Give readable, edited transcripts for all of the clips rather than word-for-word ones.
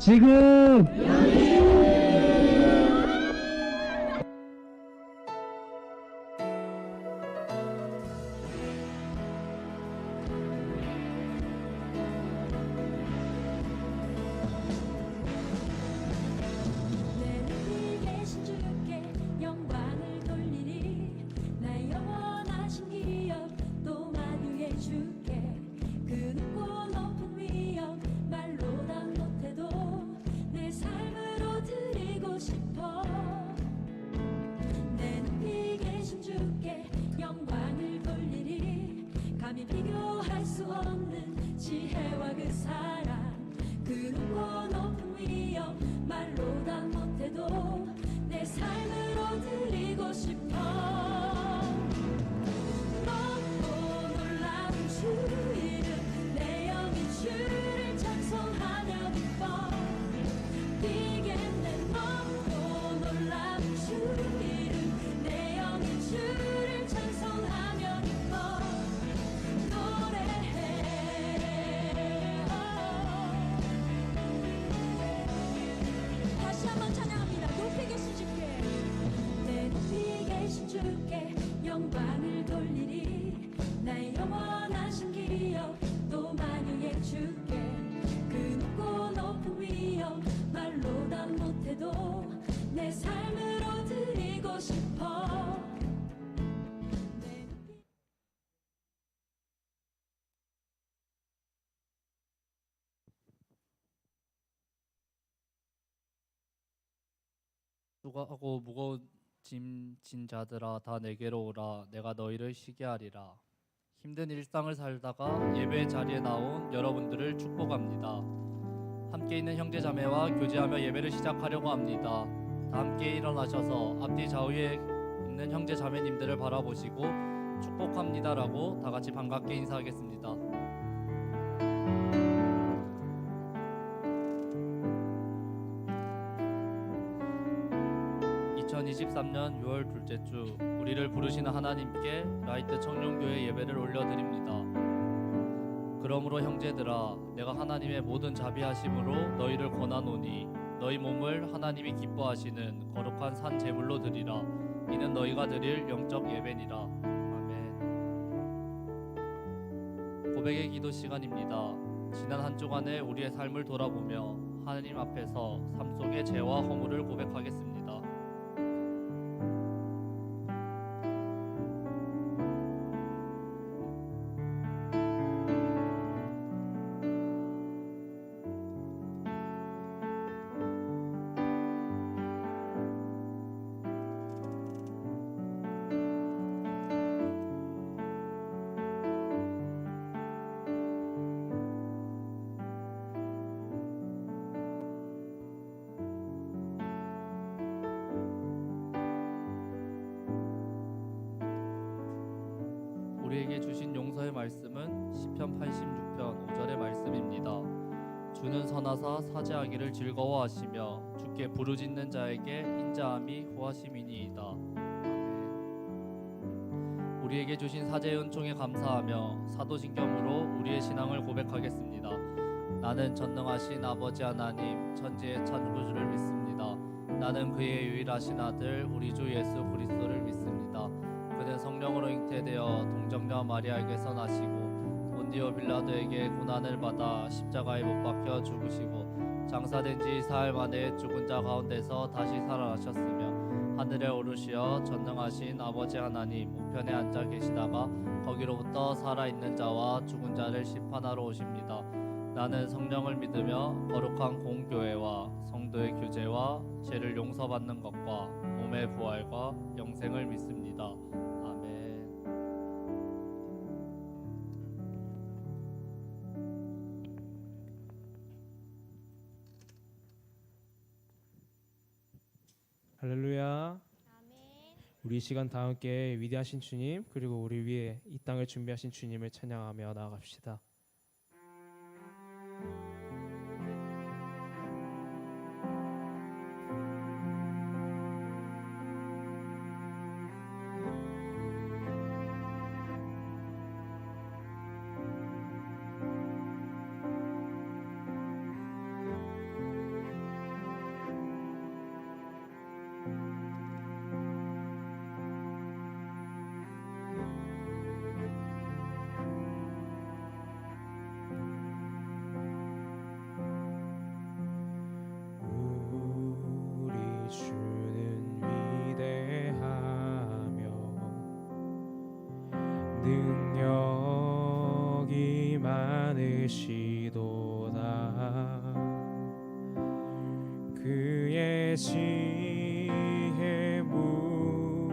지금 내 눈이 계신 주께 영광을 돌리리. 나의 영원하신 기억 또 만유해 주께. 그 높고 높은 위엄 말로 다 못해도 내 삶으로 드리고 싶어. 내 눈이 계신 주께 영광을 돌리리. 감히 비교할 수 없는 지혜와 그 사랑. 그 높고 높은 위엄 말로 다 못해도 내 삶으로 드리고 싶어. 높고 놀라운 주 이름 내 영이 주를 찬송하며 기뻐. 뛰겠네. 높고 놀라운 주 이름 내 영이 주를 찬송하며 기뻐. 노래해. 다시 한번 찬양합니다. 높이 계신 주께. 내 높이 계신 주께 영광을 돌리리. 나의 영원하신 기억 또 만유해 주께. 그 높고 높은 위엄 말로 다 못해도 내 삶으로 드리고 싶어. 내 높이 수고하고 무거운 짐 진 자들아 다 내게로 오라. 내가 너희를 쉬게 하리라. 힘든 일상을 살다가 예배 자리에 나온 여러분들을 축복합니다. 함께 있는 형제 자매와 교제하며 예배를 시작하려고 합니다. 다 함께 일어나셔서 앞뒤 좌우에 있는 형제 자매님들을 바라보시고 축복합니다라고 다 같이 반갑게 인사하겠습니다. 2023년 6월 둘째 주 우리를 부르시는 하나님께 라이트 청룡교회 예배를 올려드립니다. 그러므로 형제들아 내가 하나님의 모든 자비하심으로 너희를 권하노니 너희 몸을 하나님이 기뻐하시는 거룩한 산 제물로 드리라. 이는 너희가 드릴 영적 예배니라. 아멘. 고백의 기도 시간입니다. 지난 한 주간의 우리의 삶을 돌아보며 하나님 앞에서 삶 속의 죄와 허물을 고백하겠습니다. 우리에게 주신 용서의 말씀은 시편 86편 5절의 말씀입니다. 주는 선하사 사죄하기를 즐거워하시며 주께 부르짖는 자에게 인자함이 후하심이니이다. 아멘. 우리에게 주신 사죄의 은총에 감사하며 사도신경으로 우리의 신앙을 고백하겠습니다. 나는 전능하신 아버지 하나님 천지의 창조주를 믿습니다. 나는 그의 유일하신 아들 우리 주 예수 그리스도를 믿습니다. 그는 성령으로 잉태되어 동정녀 마리아에게서 나시고 본디오 빌라도에게 고난을 받아 십자가에 못 박혀 죽으시고 장사된 지 사흘 만에 죽은 자 가운데서 다시 살아나셨으며 하늘에 오르시어 전능하신 아버지 하나님 우편에 앉아 계시다가 거기로부터 살아있는 자와 죽은 자를 심판하러 오십니다. 나는 성령을 믿으며 거룩한 공교회와 성도의 교제와 죄를 용서받는 것과 몸의 부활과 영생을 믿습니다. 아멘. 할렐루야. 우리 이 시간 다 함께 위대하신 주님 그리고 우리 위해 이 땅을 준비하신 주님을 찬양하며 나아갑시다. 크시도다. 그의 지혜 무궁하며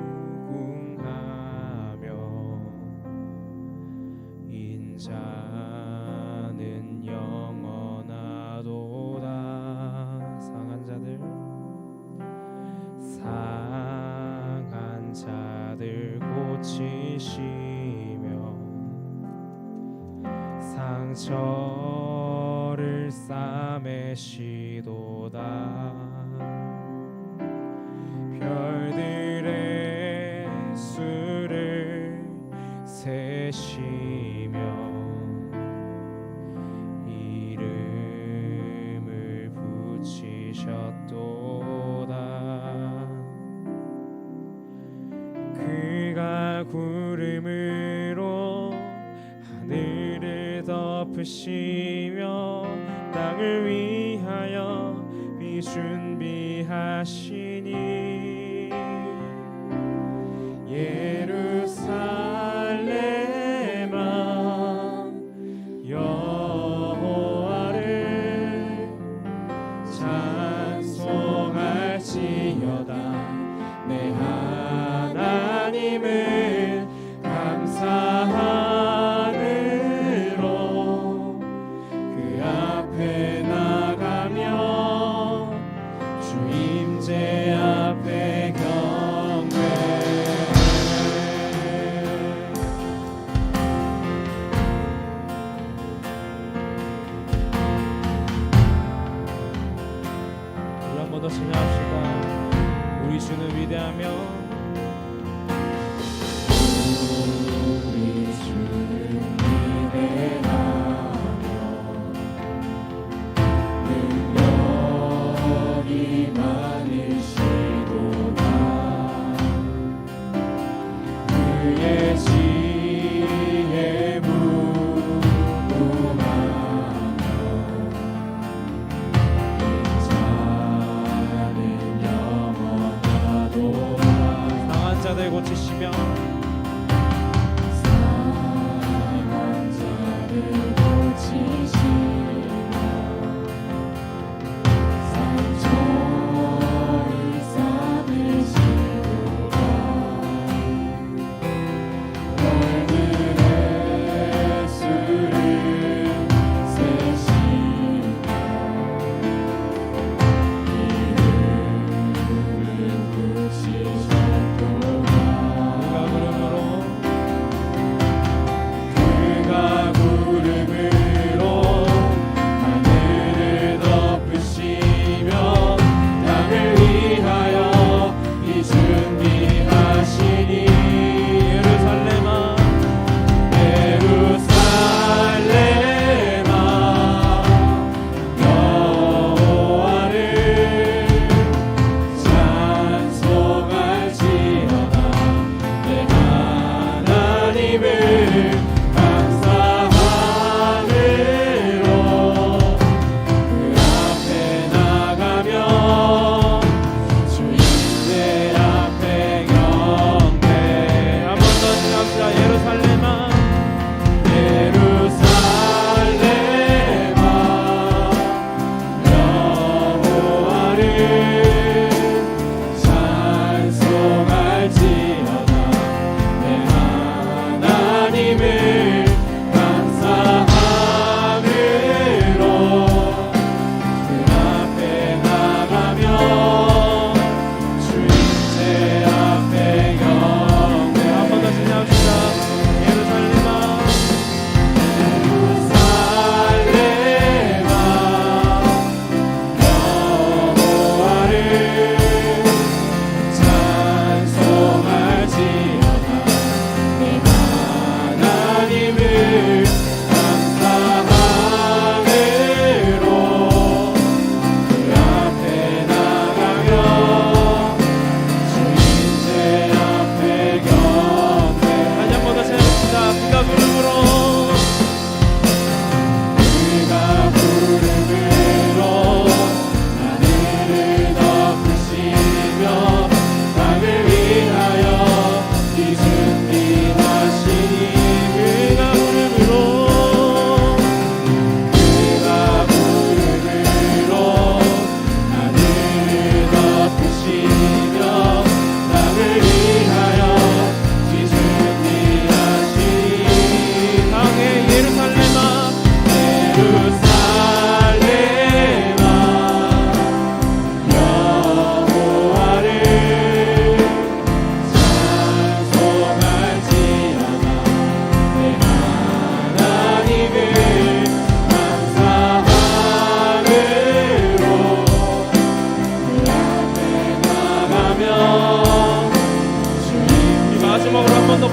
인자는 영원하도다. 상한 자들 고치시며 상처를 싸매시도다. 별들의 수를 세시며 이름을 붙이셨도다. 그가 구름으로 하늘을 덮으시며 땅을 위하여 비 준비하시니 예루살렘아 여호와를 찬송할지어다. 내 하나님을 감사함으로 그 앞에 나가며 주 임재 앞에 경배해. 우리 한 번 더 찬양합시다. 우리 주는 위대하며 상한 자들 고치시며 그가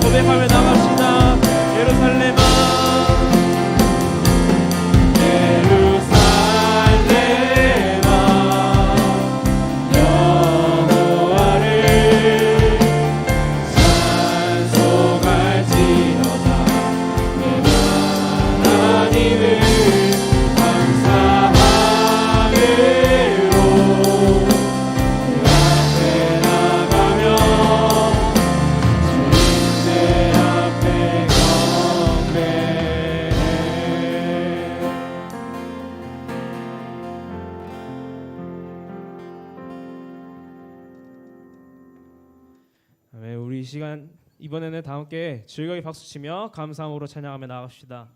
고백하며 나갑시다. 예루살렘아 네, 우리 이 시간 이번에는 다 함께 즐거이 박수치며 감사함으로 찬양하며 나갑시다.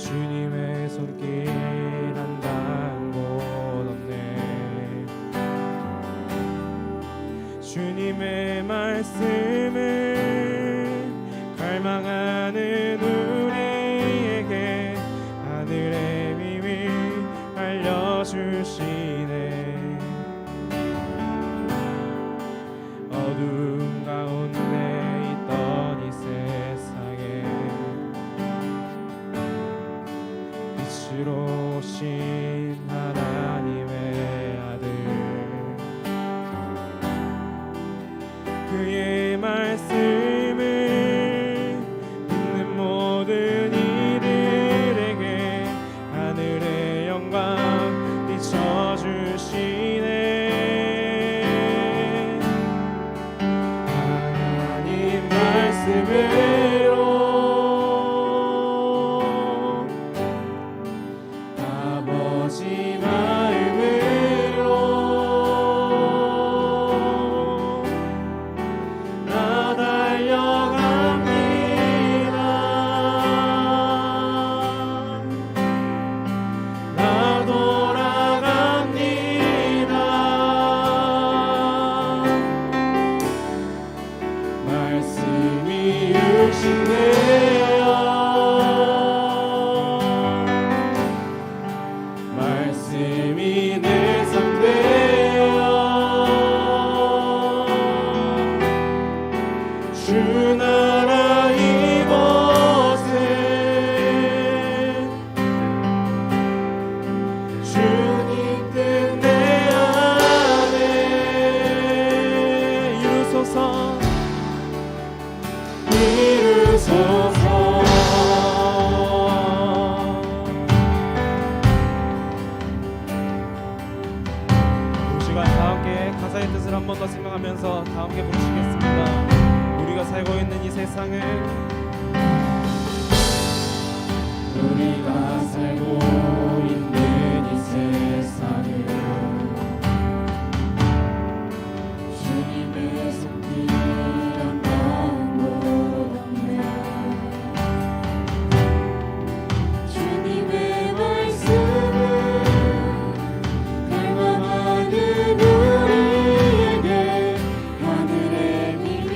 주님의 손길 한 단 곳 없네. 주님의 말씀을 갈망하는 우리에게 하늘의 비밀 알려주시네. 어두운 가운데 있던 이 세상에 빛으로 오신 하나님의 아들, 그의 말씀을 듣는 모든 이들에게 하늘의 영광 비춰주시네. 하나님 말씀으로 아버지 마음으로 나 달려갑니다. 나 돌아갑니다. 말씀이 육신 되어 말씀이 내 삶 되어 주 나라 이곳에 주님 뜻 내 안에 이루소서 이루소서. 이 시간 다 함께 가사의 뜻을 한 번 더 생각하면서 다 함께 부르시겠습니다. 우리가 살고 있는 이 세상을, 우리가 살고 있는 이 세상을 주님의 손길 한 단 곳 없네. 주님의 말씀을 갈망하는 우리에게 하늘의 비밀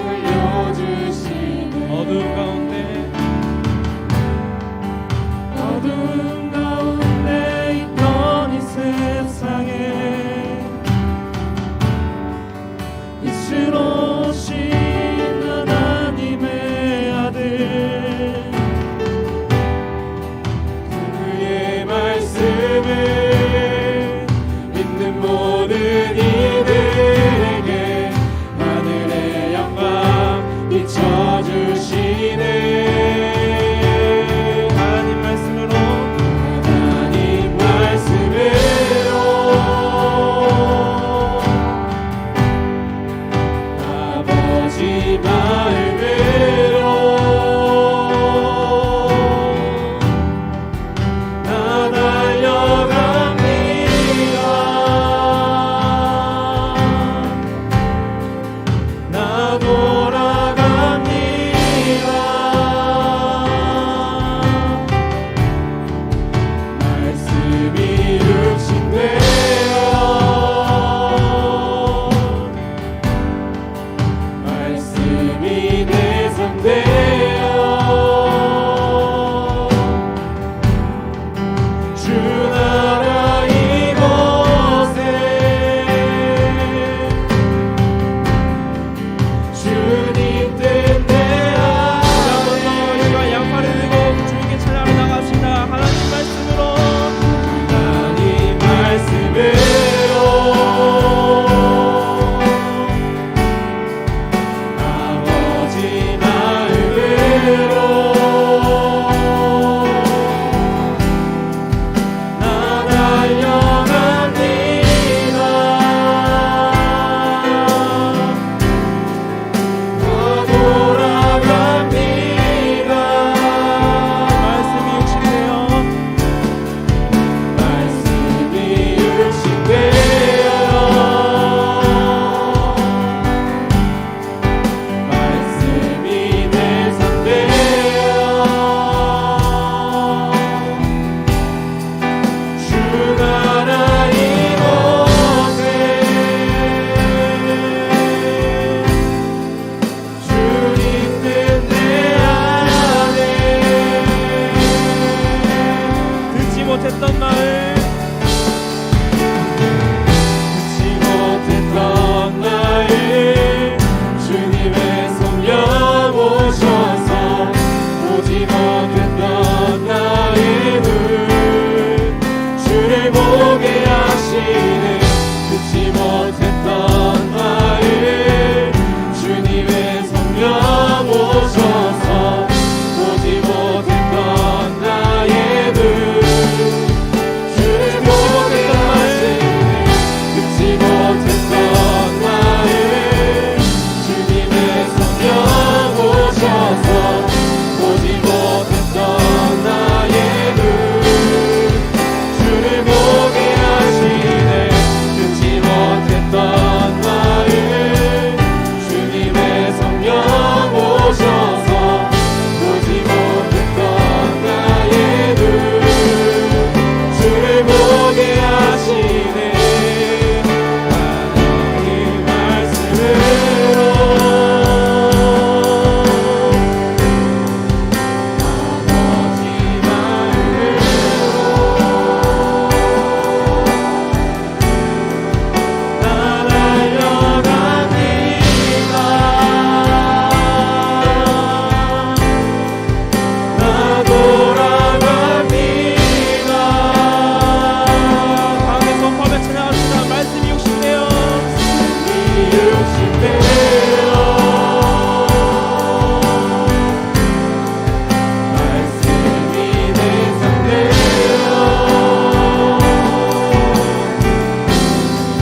알려주시네. 어두운 가운데 못했던 마을 못했던 나의 주님의 성령 오셔서 보지 못했던 나의 눈 주를 보게 하시네 듣지 못했던 나의 주님의 성령 오셔서 보지 못했던 나의 눈 주를 보게 하시네 듣지 못했던 나의 주님의 성령 오셔서 보지 못했던 나의 눈 주를 보게 하시네 듣지 못했던 나의 주님의 성령 오셔서 보지 못했던 나의 눈 주를 보게 하시네 하나님 말씀으로 아버지 마음으로 나 달려갑니다 나 돌아갑니다 다음에 선포하며 찬양합시다. 말씀이 욕심내요 말씀이 내 상대요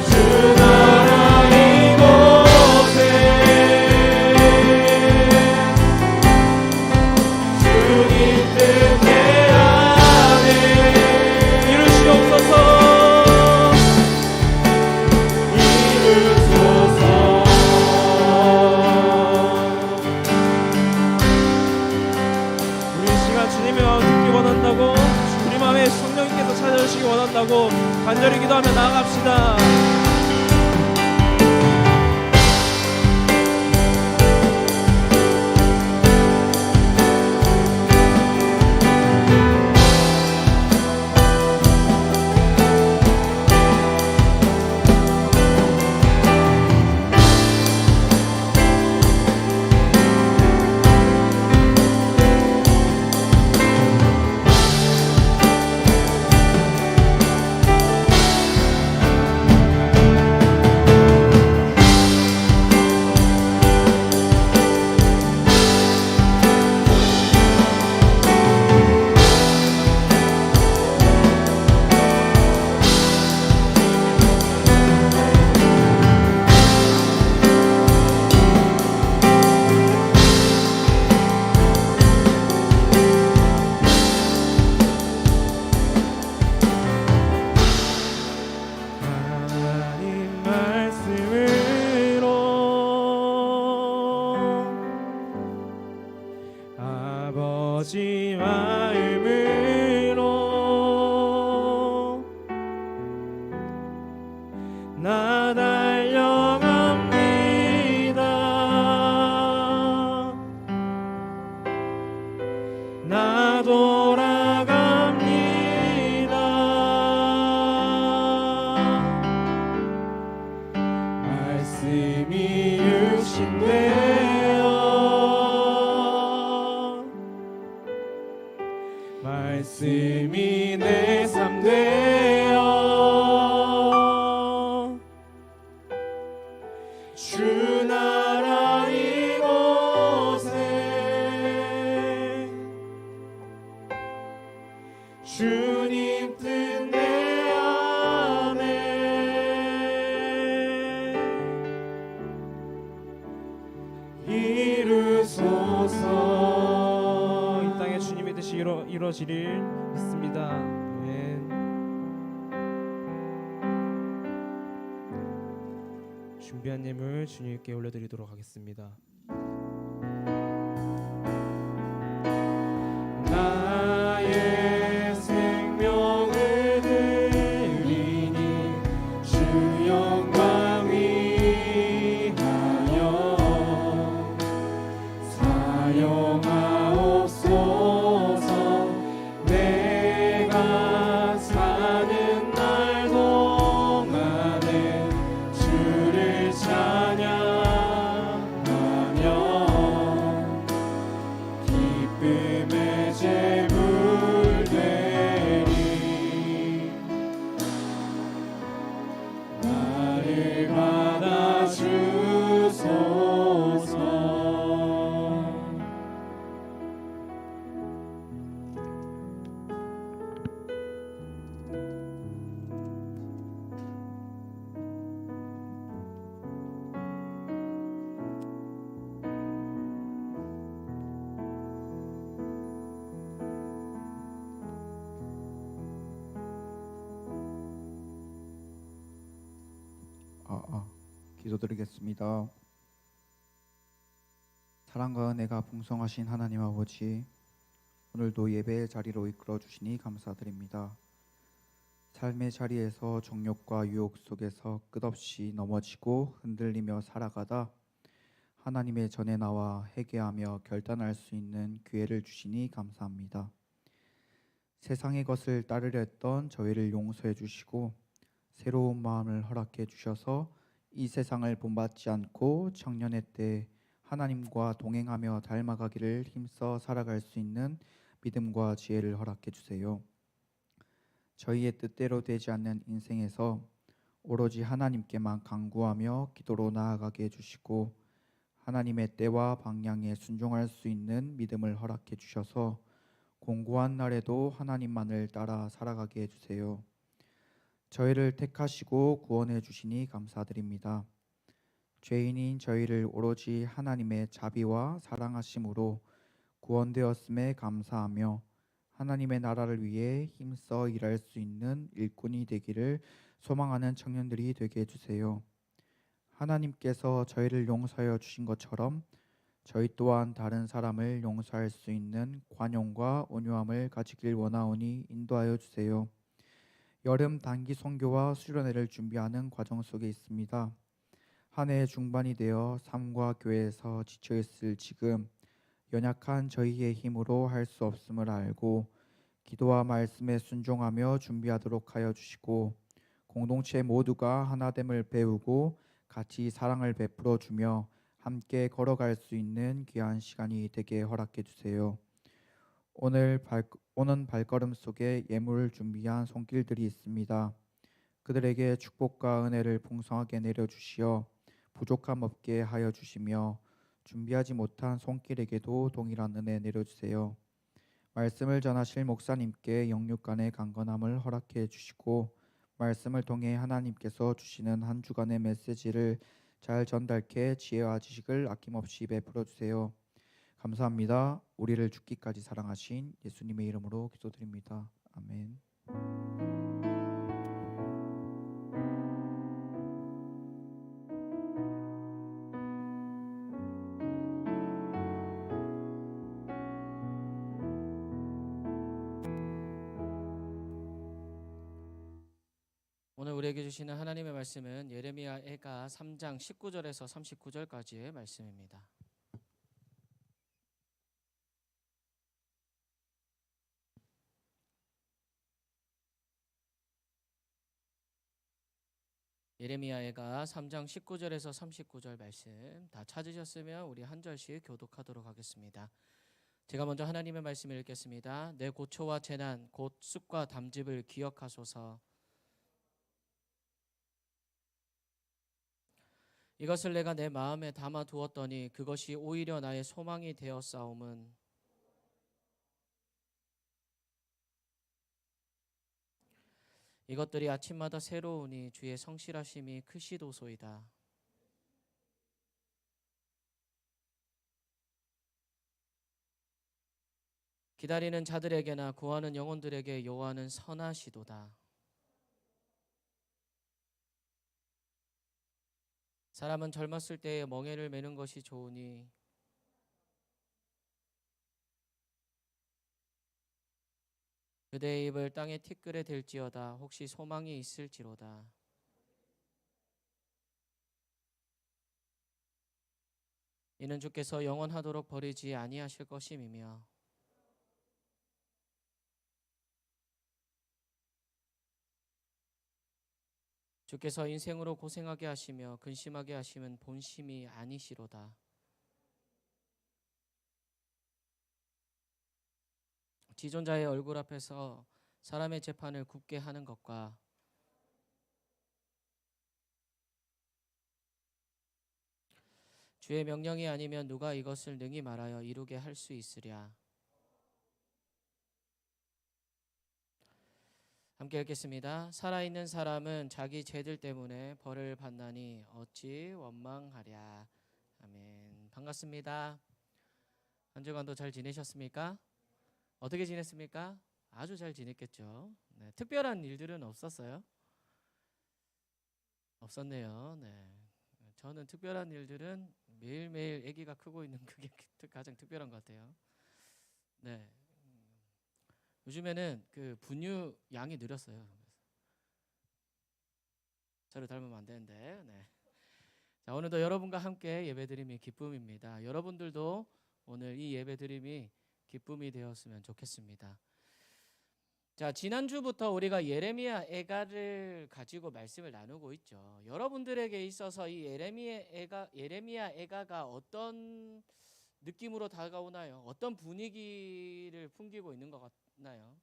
주 나라 이곳에 주님 뜻에 안에 이루시옵소서. 이루소서 우리 이 시간 주님의 마음을 듣기 원한다고 우리 마음에 성령님께서 찾아주시기 원한다고 간절히 기도하며 나아갑시다. 하나님 말씀으로 아버지 마음으로 나 달려갑니다 나 돌아갑니다 말씀이 육신되어 말씀이 내 삶 되어 주 나라 이곳에 주님 뜻 내 안에 이루소서. 이 땅에 주님의 뜻이 이루어지릴 믿습니다. 아멘. 준비한 예물 주님께 올려드리도록 하겠습니다. 나의 생명을 드리니 주 영광 위하여 사용하옵소서. 내가 기도드리겠습니다. 사랑과 은혜가 풍성하신 하나님 아버지, 오늘도 예배의 자리로 이끌어 주시니 감사드립니다. 삶의 자리에서 정욕과 유혹 속에서 끝없이 넘어지고 흔들리며 살아가다 하나님의 전에 나와 회개하며 결단할 수 있는 기회를 주시니 감사합니다. 세상의 것을 따르려 했던 저희를 용서해 주시고 새로운 마음을 허락해 주셔서 이 세상을 본받지 않고 청년의 때 하나님과 동행하며 닮아가기를 힘써 살아갈 수 있는 믿음과 지혜를 허락해 주세요. 저희의 뜻대로 되지 않는 인생에서 오로지 하나님께만 간구하며 기도로 나아가게 해주시고 하나님의 때와 방향에 순종할 수 있는 믿음을 허락해 주셔서 공고한 날에도 하나님만을 따라 살아가게 해주세요. 저희를 택하시고 구원해 주시니 감사드립니다. 죄인인 저희를 오로지 하나님의 자비와 사랑하심으로 구원되었음에 감사하며 하나님의 나라를 위해 힘써 일할 수 있는 일꾼이 되기를 소망하는 청년들이 되게 해주세요. 하나님께서 저희를 용서하여 주신 것처럼 저희 또한 다른 사람을 용서할 수 있는 관용과 온유함을 가지길 원하오니 인도하여 주세요. 여름 단기 선교와 수련회를 준비하는 과정 속에 있습니다. 한 해 중반이 되어 삶과 교회에서 지쳐있을 지금 연약한 저희의 힘으로 할 수 없음을 알고 기도와 말씀에 순종하며 준비하도록 하여 주시고 공동체 모두가 하나됨을 배우고 같이 사랑을 베풀어 주며 함께 걸어갈 수 있는 귀한 시간이 되게 허락해 주세요. 오는 발걸음 속에 예물을 준비한 손길들이 있습니다. 그들에게 축복과 은혜를 풍성하게 내려주시어 부족함 없게 하여 주시며 준비하지 못한 손길에게도 동일한 은혜 내려주세요. 말씀을 전하실 목사님께 영육간의 강건함을 허락해 주시고 말씀을 통해 하나님께서 주시는 한 주간의 메시지를 잘 전달케 지혜와 지식을 아낌없이 베풀어 주세요. 감사합니다. 우리를 죽기까지 사랑하신 예수님의 이름으로 기도드립니다. 아멘. 오늘 우리에게 주시는 하나님의 말씀은 예레미야가 3장 19절에서 39절까지의 말씀입니다. 예레미야가 3장 19절에서 39절 말씀 다 찾으셨으면 우리 한 절씩 교독하도록 하겠습니다. 제가 먼저 하나님의 말씀을 읽겠습니다. 내 고초와 재난 곧 쑥과 담즙을 기억하소서. 이것을 내가 내 마음에 담아 두었더니 그것이 오히려 나의 소망이 되었사옴은 이것들이 아침마다 새로우니 주의 성실하심이 크시도소이다. 기다리는 자들에게나 구하는 영혼들에게 여호와는 선하시도다. 사람은 젊었을 때에 멍에를 매는 것이 좋으니 그대의 입을 땅에 티끌에 댈지어다. 혹시 소망이 있을지로다. 이는 주께서 영원하도록 버리지 아니하실 것임이며 주께서 인생으로 고생하게 하시며 근심하게 하심은 본심이 아니시로다. 지존자의 얼굴 앞에서 사람의 재판을 굽게 하는 것과 주의 명령이 아니면 누가 이것을 능히 말하여 이루게 할 수 있으랴. 함께 읽겠습니다. 살아있는 사람은 자기 죄들 때문에 벌을 받나니 어찌 원망하랴. 아멘. 반갑습니다. 한 주간도 잘 지내셨습니까? 어떻게 지냈습니까? 아주 잘 지냈겠죠. 네, 특별한 일들은 없었어요. 없었네요. 네. 저는 특별한 일들은 매일매일 아기가 크고 있는 그게 가장 특별한 것 같아요. 네. 요즘에는 그 분유 양이 늘었어요. 저를 닮으면 안 되는데. 네. 자, 오늘도 여러분과 함께 예배드림이 기쁨입니다. 여러분들도 오늘 이 예배드림이 기쁨이 되었으면 좋겠습니다. 자, 지난주부터 우리가 예레미야 애가를 가지고 말씀을 나누고 있죠. 여러분들에게 있어서 이 예레미야 애가가 어떤 느낌으로 다가오나요? 어떤 분위기를 풍기고 있는 것 같나요?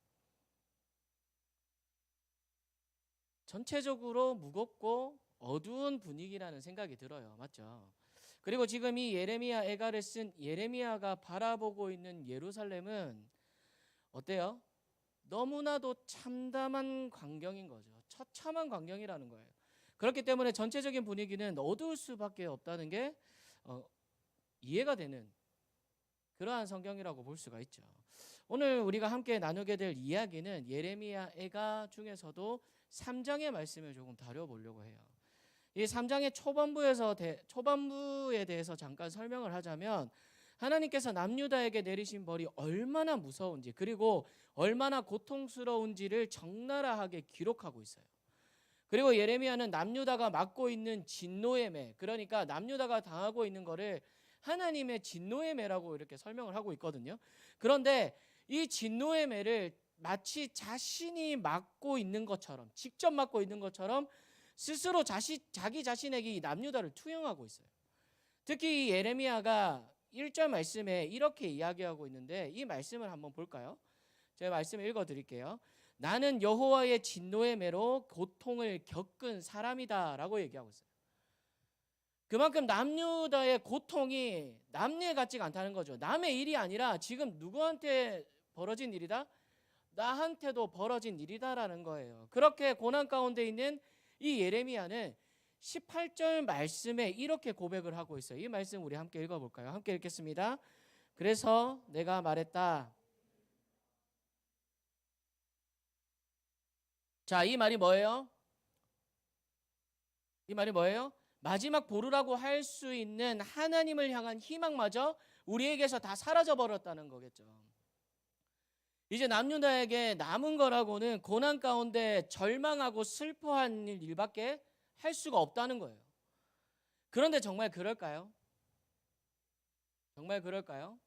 전체적으로 무겁고 어두운 분위기라는 생각이 들어요. 맞죠? 그리고 지금 이 예레미야 애가를 쓴 예레미야가 바라보고 있는 예루살렘은 어때요? 너무나도 참담한 광경인 거죠. 처참한 광경이라는 거예요. 그렇기 때문에 전체적인 분위기는 어두울 수밖에 없다는 게 이해가 되는 그러한 성경이라고 볼 수가 있죠. 오늘 우리가 함께 나누게 될 이야기는 예레미야 애가 중에서도 3장의 말씀을 조금 다뤄보려고 해요. 이 3장의 초반부에 대해서 잠깐 설명을 하자면 하나님께서 남유다에게 내리신 벌이 얼마나 무서운지 그리고 얼마나 고통스러운지를 적나라하게 기록하고 있어요. 그리고 예레미야는 남유다가 맡고 있는 진노의 매, 그러니까 남유다가 당하고 있는 거를 하나님의 진노의 매라고 이렇게 설명을 하고 있거든요. 그런데 이 진노의 매를 마치 자신이 맡고 있는 것처럼, 직접 맡고 있는 것처럼 스스로 자기 자신에게 이 남유다를 투영하고 있어요. 특히 이 예레미야가 1절 말씀에 이렇게 이야기하고 있는데 이 말씀을 한번 볼까요? 제가 말씀을 읽어드릴게요. 나는 여호와의 진노의 매로 고통을 겪은 사람이다 라고 얘기하고 있어요. 그만큼 남유다의 고통이 남의 같지가 않다는 거죠. 남의 일이 아니라 지금 누구한테 벌어진 일이다? 나한테도 벌어진 일이다라는 거예요. 그렇게 고난 가운데 있는 이 예레미야는 18절 말씀에 이렇게 고백을 하고 있어요. 이 말씀 우리 함께 읽어볼까요? 함께 읽겠습니다. 그래서 내가 말했다. 자, 이 말이 뭐예요? 이 말이 뭐예요? 마지막 보루라고 할 수 있는 하나님을 향한 희망마저 우리에게서 다 사라져 버렸다는 거겠죠. 이제 남유다에게 남은 거라고는 고난 가운데 절망하고 슬퍼한 일밖에 할 수가 없다는 거예요. 그런데 정말 그럴까요? 정말 그럴까요?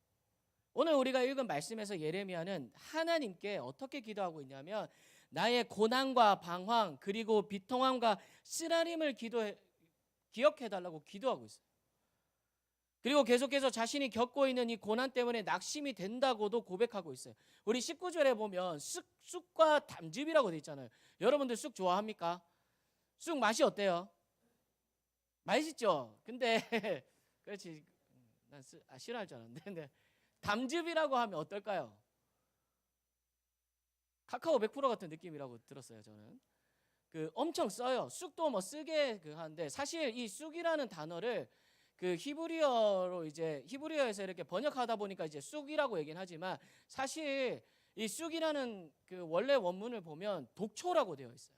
오늘 우리가 읽은 말씀에서 예레미야는 하나님께 어떻게 기도하고 있냐면 나의 고난과 방황 그리고 비통함과 쓰라림을 기억해달라고 기도하고 있어요. 그리고 계속해서 자신이 겪고 있는 이 고난 때문에 낙심이 된다고도 고백하고 있어요. 우리 19절에 보면 쑥과 담즙이라고 돼 있잖아요. 여러분들 쑥 좋아합니까? 쑥 맛이 어때요? 맛있죠? 근데 그렇지, 난 싫어할 줄 알았는데 근데 담즙이라고 하면 어떨까요? 카카오 100% 같은 느낌이라고 들었어요. 저는 엄청 써요. 쑥도 뭐 쓰게 하는데 사실 이 쑥이라는 단어를 히브리어에서 이렇게 번역하다 보니까 이제 쑥이라고 얘기는 하지만 사실 이 쑥이라는 원래 원문을 보면 독초라고 되어 있어요.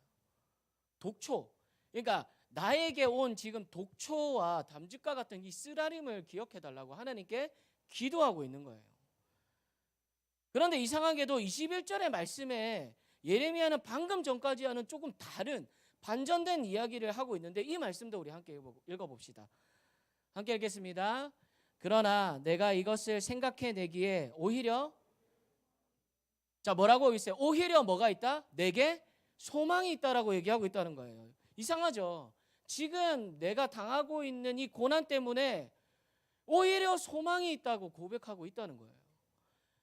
독초. 그러니까 나에게 온 지금 독초와 담즙과 같은 이 쓰라림을 기억해 달라고 하나님께 기도하고 있는 거예요. 그런데 이상하게도 21절의 말씀에 예레미야는 방금 전까지와는 조금 다른 반전된 이야기를 하고 있는데 이 말씀도 우리 함께 읽어봅시다. 함께 읽겠습니다. 그러나 내가 이것을 생각해내기에 오히려 뭐라고 하고 있어요? 오히려 뭐가 있다? 내게 소망이 있다라고 얘기하고 있다는 거예요. 이상하죠? 지금 내가 당하고 있는 이 고난 때문에 오히려 소망이 있다고 고백하고 있다는 거예요.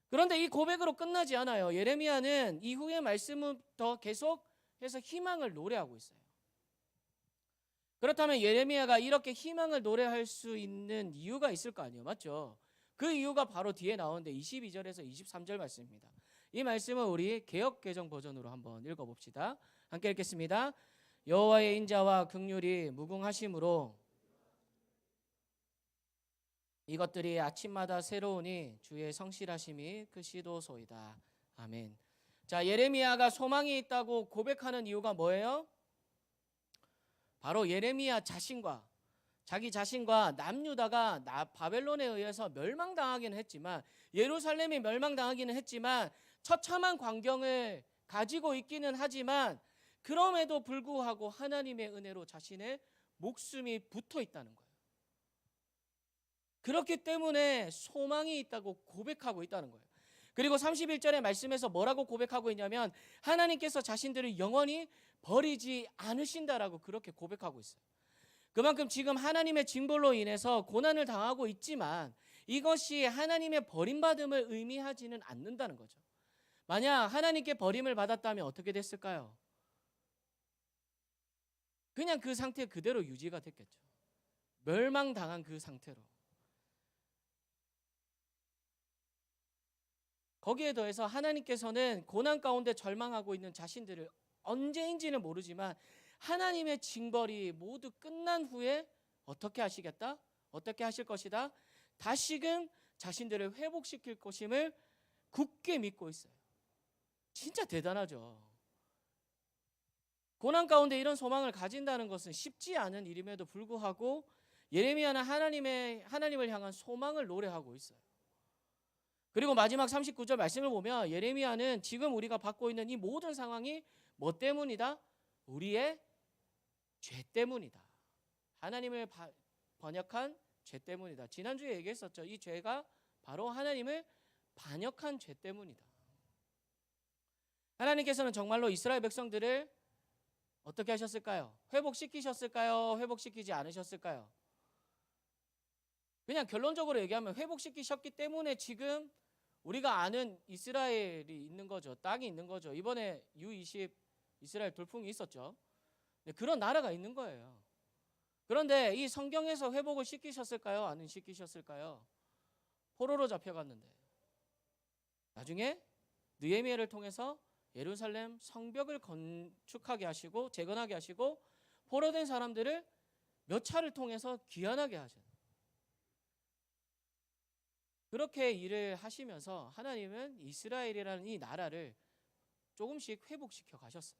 그런데 이 고백으로 끝나지 않아요. 예레미야는 이후의 말씀부터 계속해서 희망을 노래하고 있어요. 그렇다면 예레미야가 이렇게 희망을 노래할 수 있는 이유가 있을 거 아니에요. 맞죠? 그 이유가 바로 뒤에 나오는데 22절에서 23절 말씀입니다. 이 말씀은 우리 개역개정 버전으로 한번 읽어봅시다. 함께 읽겠습니다. 여호와의 인자와 긍휼이 무궁하심으로 이것들이 아침마다 새로우니 주의 성실하심이 크시도소이다. 아멘. 자, 예레미야가 소망이 있다고 고백하는 이유가 뭐예요? 바로 예레미야 자신과 자기 자신과 남유다가 바벨론에 의해서 멸망당하기는 했지만, 예루살렘이 멸망당하기는 했지만 처참한 광경을 가지고 있기는 하지만, 그럼에도 불구하고 하나님의 은혜로 자신의 목숨이 붙어 있다는 거예요. 그렇기 때문에 소망이 있다고 고백하고 있다는 거예요. 그리고 31절의 말씀에서 뭐라고 고백하고 있냐면, 하나님께서 자신들을 영원히 버리지 않으신다라고 그렇게 고백하고 있어요. 그만큼 지금 하나님의 징벌로 인해서 고난을 당하고 있지만 이것이 하나님의 버림받음을 의미하지는 않는다는 거죠. 만약 하나님께 버림을 받았다면 어떻게 됐을까요? 그냥 그 상태 그대로 유지가 됐겠죠. 멸망당한 그 상태로. 거기에 더해서 하나님께서는 고난 가운데 절망하고 있는 자신들을 언제인지는 모르지만 하나님의 징벌이 모두 끝난 후에 어떻게 하시겠다? 어떻게 하실 것이다? 다시금 자신들을 회복시킬 것임을 굳게 믿고 있어요. 진짜 대단하죠. 고난 가운데 이런 소망을 가진다는 것은 쉽지 않은 일임에도 불구하고 예레미야는 하나님을 향한 소망을 노래하고 있어요. 그리고 마지막 39절 말씀을 보면 예레미야는 지금 우리가 받고 있는 이 모든 상황이 뭐 때문이다? 우리의 죄 때문이다. 하나님을 번역한 죄 때문이다. 지난주에 얘기했었죠. 이 죄가 바로 하나님을 반역한 죄 때문이다. 하나님께서는 정말로 이스라엘 백성들을 어떻게 하셨을까요? 회복시키셨을까요? 회복시키지 않으셨을까요? 그냥 결론적으로 얘기하면 회복시키셨기 때문에 지금 우리가 아는 이스라엘이 있는 거죠. 땅이 있는 거죠. 이번에 U20 이스라엘 돌풍이 있었죠. 그런 나라가 있는 거예요. 그런데 이 성경에서 회복을 시키셨을까요? 안 시키셨을까요? 포로로 잡혀갔는데 나중에 느헤미야를 통해서 예루살렘 성벽을 건축하게 하시고 재건하게 하시고 포로된 사람들을 몇 차를 통해서 귀환하게 하셔요. 그렇게 일을 하시면서 하나님은 이스라엘이라는 이 나라를 조금씩 회복시켜 가셨어요.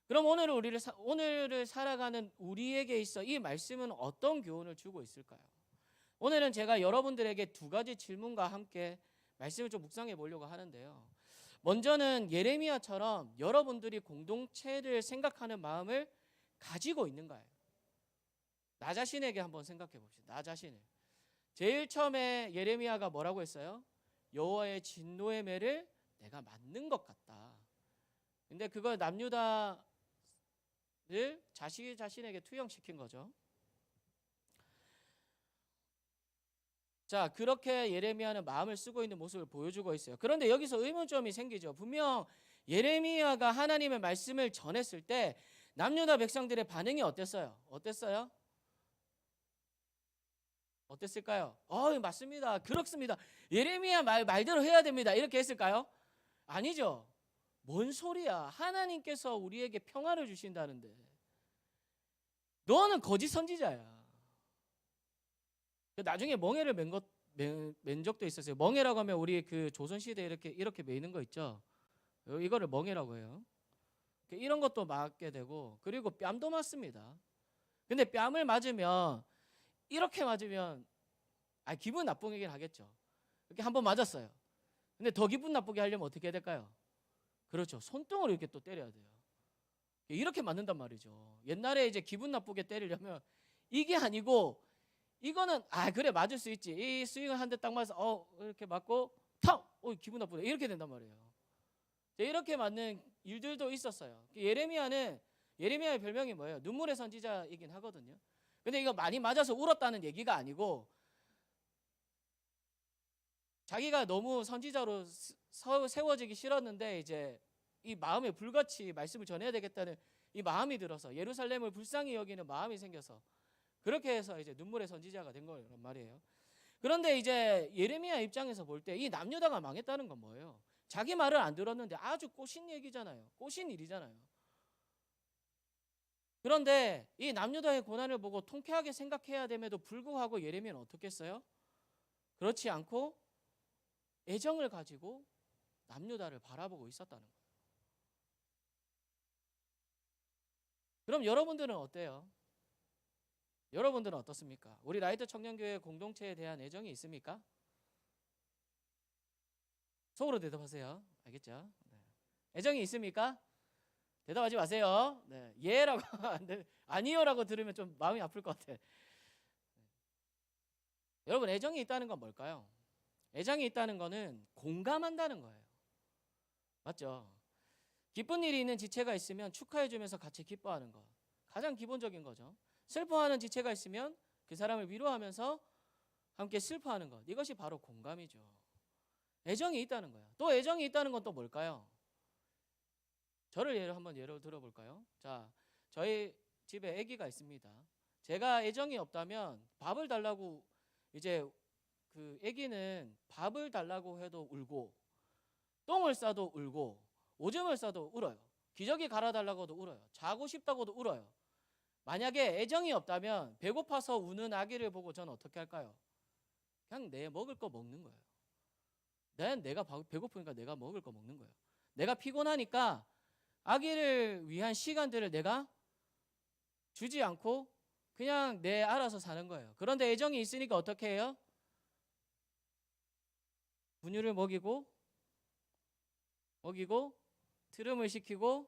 그럼 오늘을 살아가는 우리에게 있어 이 말씀은 어떤 교훈을 주고 있을까요? 오늘은 제가 여러분들에게 두 가지 질문과 함께 말씀을 좀 묵상해 보려고 하는데요. 먼저는 예레미야처럼 여러분들이 공동체를 생각하는 마음을 가지고 있는가요? 나 자신에게 한번 생각해 봅시다. 나 자신을. 제일 처음에 예레미야가 뭐라고 했어요? 여호와의 진노의 매를 내가 맞는 것 같다. 근데 그걸 남유다를 자신에게 투영시킨 거죠. 자, 그렇게 예레미야는 마음을 쓰고 있는 모습을 보여주고 있어요. 그런데 여기서 의문점이 생기죠. 분명 예레미야가 하나님의 말씀을 전했을 때 남유다 백성들의 반응이 어땠어요? 어땠을까요? 맞습니다. 그렇습니다. 예레미야 말대로 해야 됩니다. 이렇게 했을까요? 아니죠. 뭔 소리야. 하나님께서 우리에게 평화를 주신다는데 너는 거짓 선지자야. 나중에 멍에를 맨 적도 있었어요. 멍에라고 하면 우리 그 조선시대에 이렇게 매는 거 있죠. 이거를 멍에라고 해요. 이런 것도 맞게 되고, 그리고 뺨도 맞습니다. 근데 뺨을 맞으면 이렇게 맞으면 기분 나쁘긴 하겠죠. 이렇게 한번 맞았어요. 근데 더 기분 나쁘게 하려면 어떻게 해야 될까요? 그렇죠. 손등으로 이렇게 또 때려야 돼요. 이렇게 맞는단 말이죠. 옛날에 이제 기분 나쁘게 때리려면 이게 아니고 이거는 그래 맞을 수 있지. 이 스윙을 한 대 딱 맞아서 이렇게 맞고 탕! 기분 나쁘네. 이렇게 된단 말이에요. 이렇게 맞는 일들도 있었어요. 예레미야의 별명이 뭐예요? 눈물의 선지자이긴 하거든요. 근데 이거 많이 맞아서 울었다는 얘기가 아니고 자기가 너무 선지자로 세워지기 싫었는데 이제 이 마음에 불같이 말씀을 전해야 되겠다는 이 마음이 들어서 예루살렘을 불쌍히 여기는 마음이 생겨서 그렇게 해서 이제 눈물의 선지자가 된 거란 말이에요. 그런데 이제 예레미야 입장에서 볼 때 이 남유다가 망했다는 건 뭐예요? 자기 말을 안 들었는데 아주 꼬신 얘기잖아요. 꼬신 일이잖아요. 그런데 이 남유다의 고난을 보고 통쾌하게 생각해야 됨에도 불구하고 예레미야는 어떻게 했어요? 그렇지 않고 애정을 가지고 남유다를 바라보고 있었다는 거예요. 그럼 여러분들은 어때요? 여러분들은 어떻습니까? 우리 라이트 청년교회 공동체에 대한 애정이 있습니까? 속으로 대답하세요. 알겠죠? 네. 애정이 있습니까? 대답하지 마세요. 네. 예라고 아니요라고 들으면 좀 마음이 아플 것 같아. 여러분, 애정이 있다는 건 뭘까요? 애정이 있다는 거는 공감한다는 거예요. 맞죠? 기쁜 일이 있는 지체가 있으면 축하해 주면서 같이 기뻐하는 것. 가장 기본적인 거죠. 슬퍼하는 지체가 있으면 그 사람을 위로하면서 함께 슬퍼하는 것. 이것이 바로 공감이죠. 애정이 있다는 거야. 또 애정이 있다는 건 또 뭘까요? 저를 한번 예로 들어볼까요? 자, 저희 집에 아기가 있습니다. 제가 애정이 없다면 밥을 달라고, 이제 그 아기는 밥을 달라고 해도 울고, 똥을 싸도 울고, 오줌을 싸도 울어요. 기저귀 갈아달라고도 울어요. 자고 싶다고도 울어요. 만약에 애정이 없다면 배고파서 우는 아기를 보고 저는 어떻게 할까요? 그냥 내 먹을 거 먹는 거예요. 내가 배고프니까 내가 먹을 거 먹는 거예요. 내가 피곤하니까 아기를 위한 시간들을 내가 주지 않고 그냥 내 알아서 사는 거예요. 그런데 애정이 있으니까 어떻게 해요? 분유를 먹이고 트름을 시키고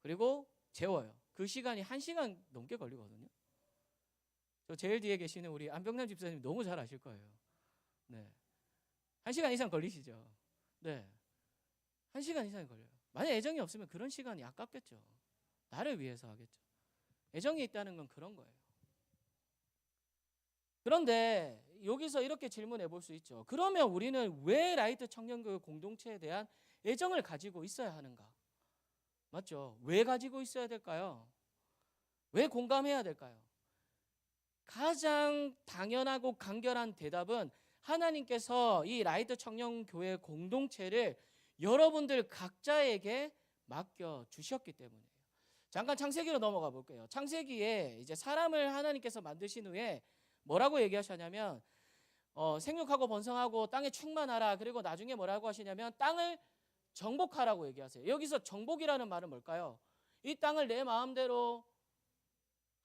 그리고 재워요. 그 시간이 1시간 넘게 걸리거든요. 저 제일 뒤에 계시는 우리 안병남 집사님 너무 잘 아실 거예요. 네, 1시간 이상 걸리시죠. 네, 1시간 이상이 걸려요. 만약 애정이 없으면 그런 시간이 아깝겠죠. 나를 위해서 하겠죠. 애정이 있다는 건 그런 거예요. 그런데 여기서 이렇게 질문해 볼 수 있죠. 그러면 우리는 왜 라이트 청년교회 공동체에 대한 애정을 가지고 있어야 하는가? 맞죠? 왜 가지고 있어야 될까요? 왜 공감해야 될까요? 가장 당연하고 간결한 대답은 하나님께서 이 라이트 청년교회 공동체를 여러분들 각자에게 맡겨 주셨기 때문이에요. 잠깐 창세기로 넘어가 볼게요. 창세기에 이제 사람을 하나님께서 만드신 후에 뭐라고 얘기하셨냐면 생육하고 번성하고 땅에 충만하라. 그리고 나중에 뭐라고 하시냐면 땅을 정복하라고 얘기하세요. 여기서 정복이라는 말은 뭘까요? 이 땅을 내 마음대로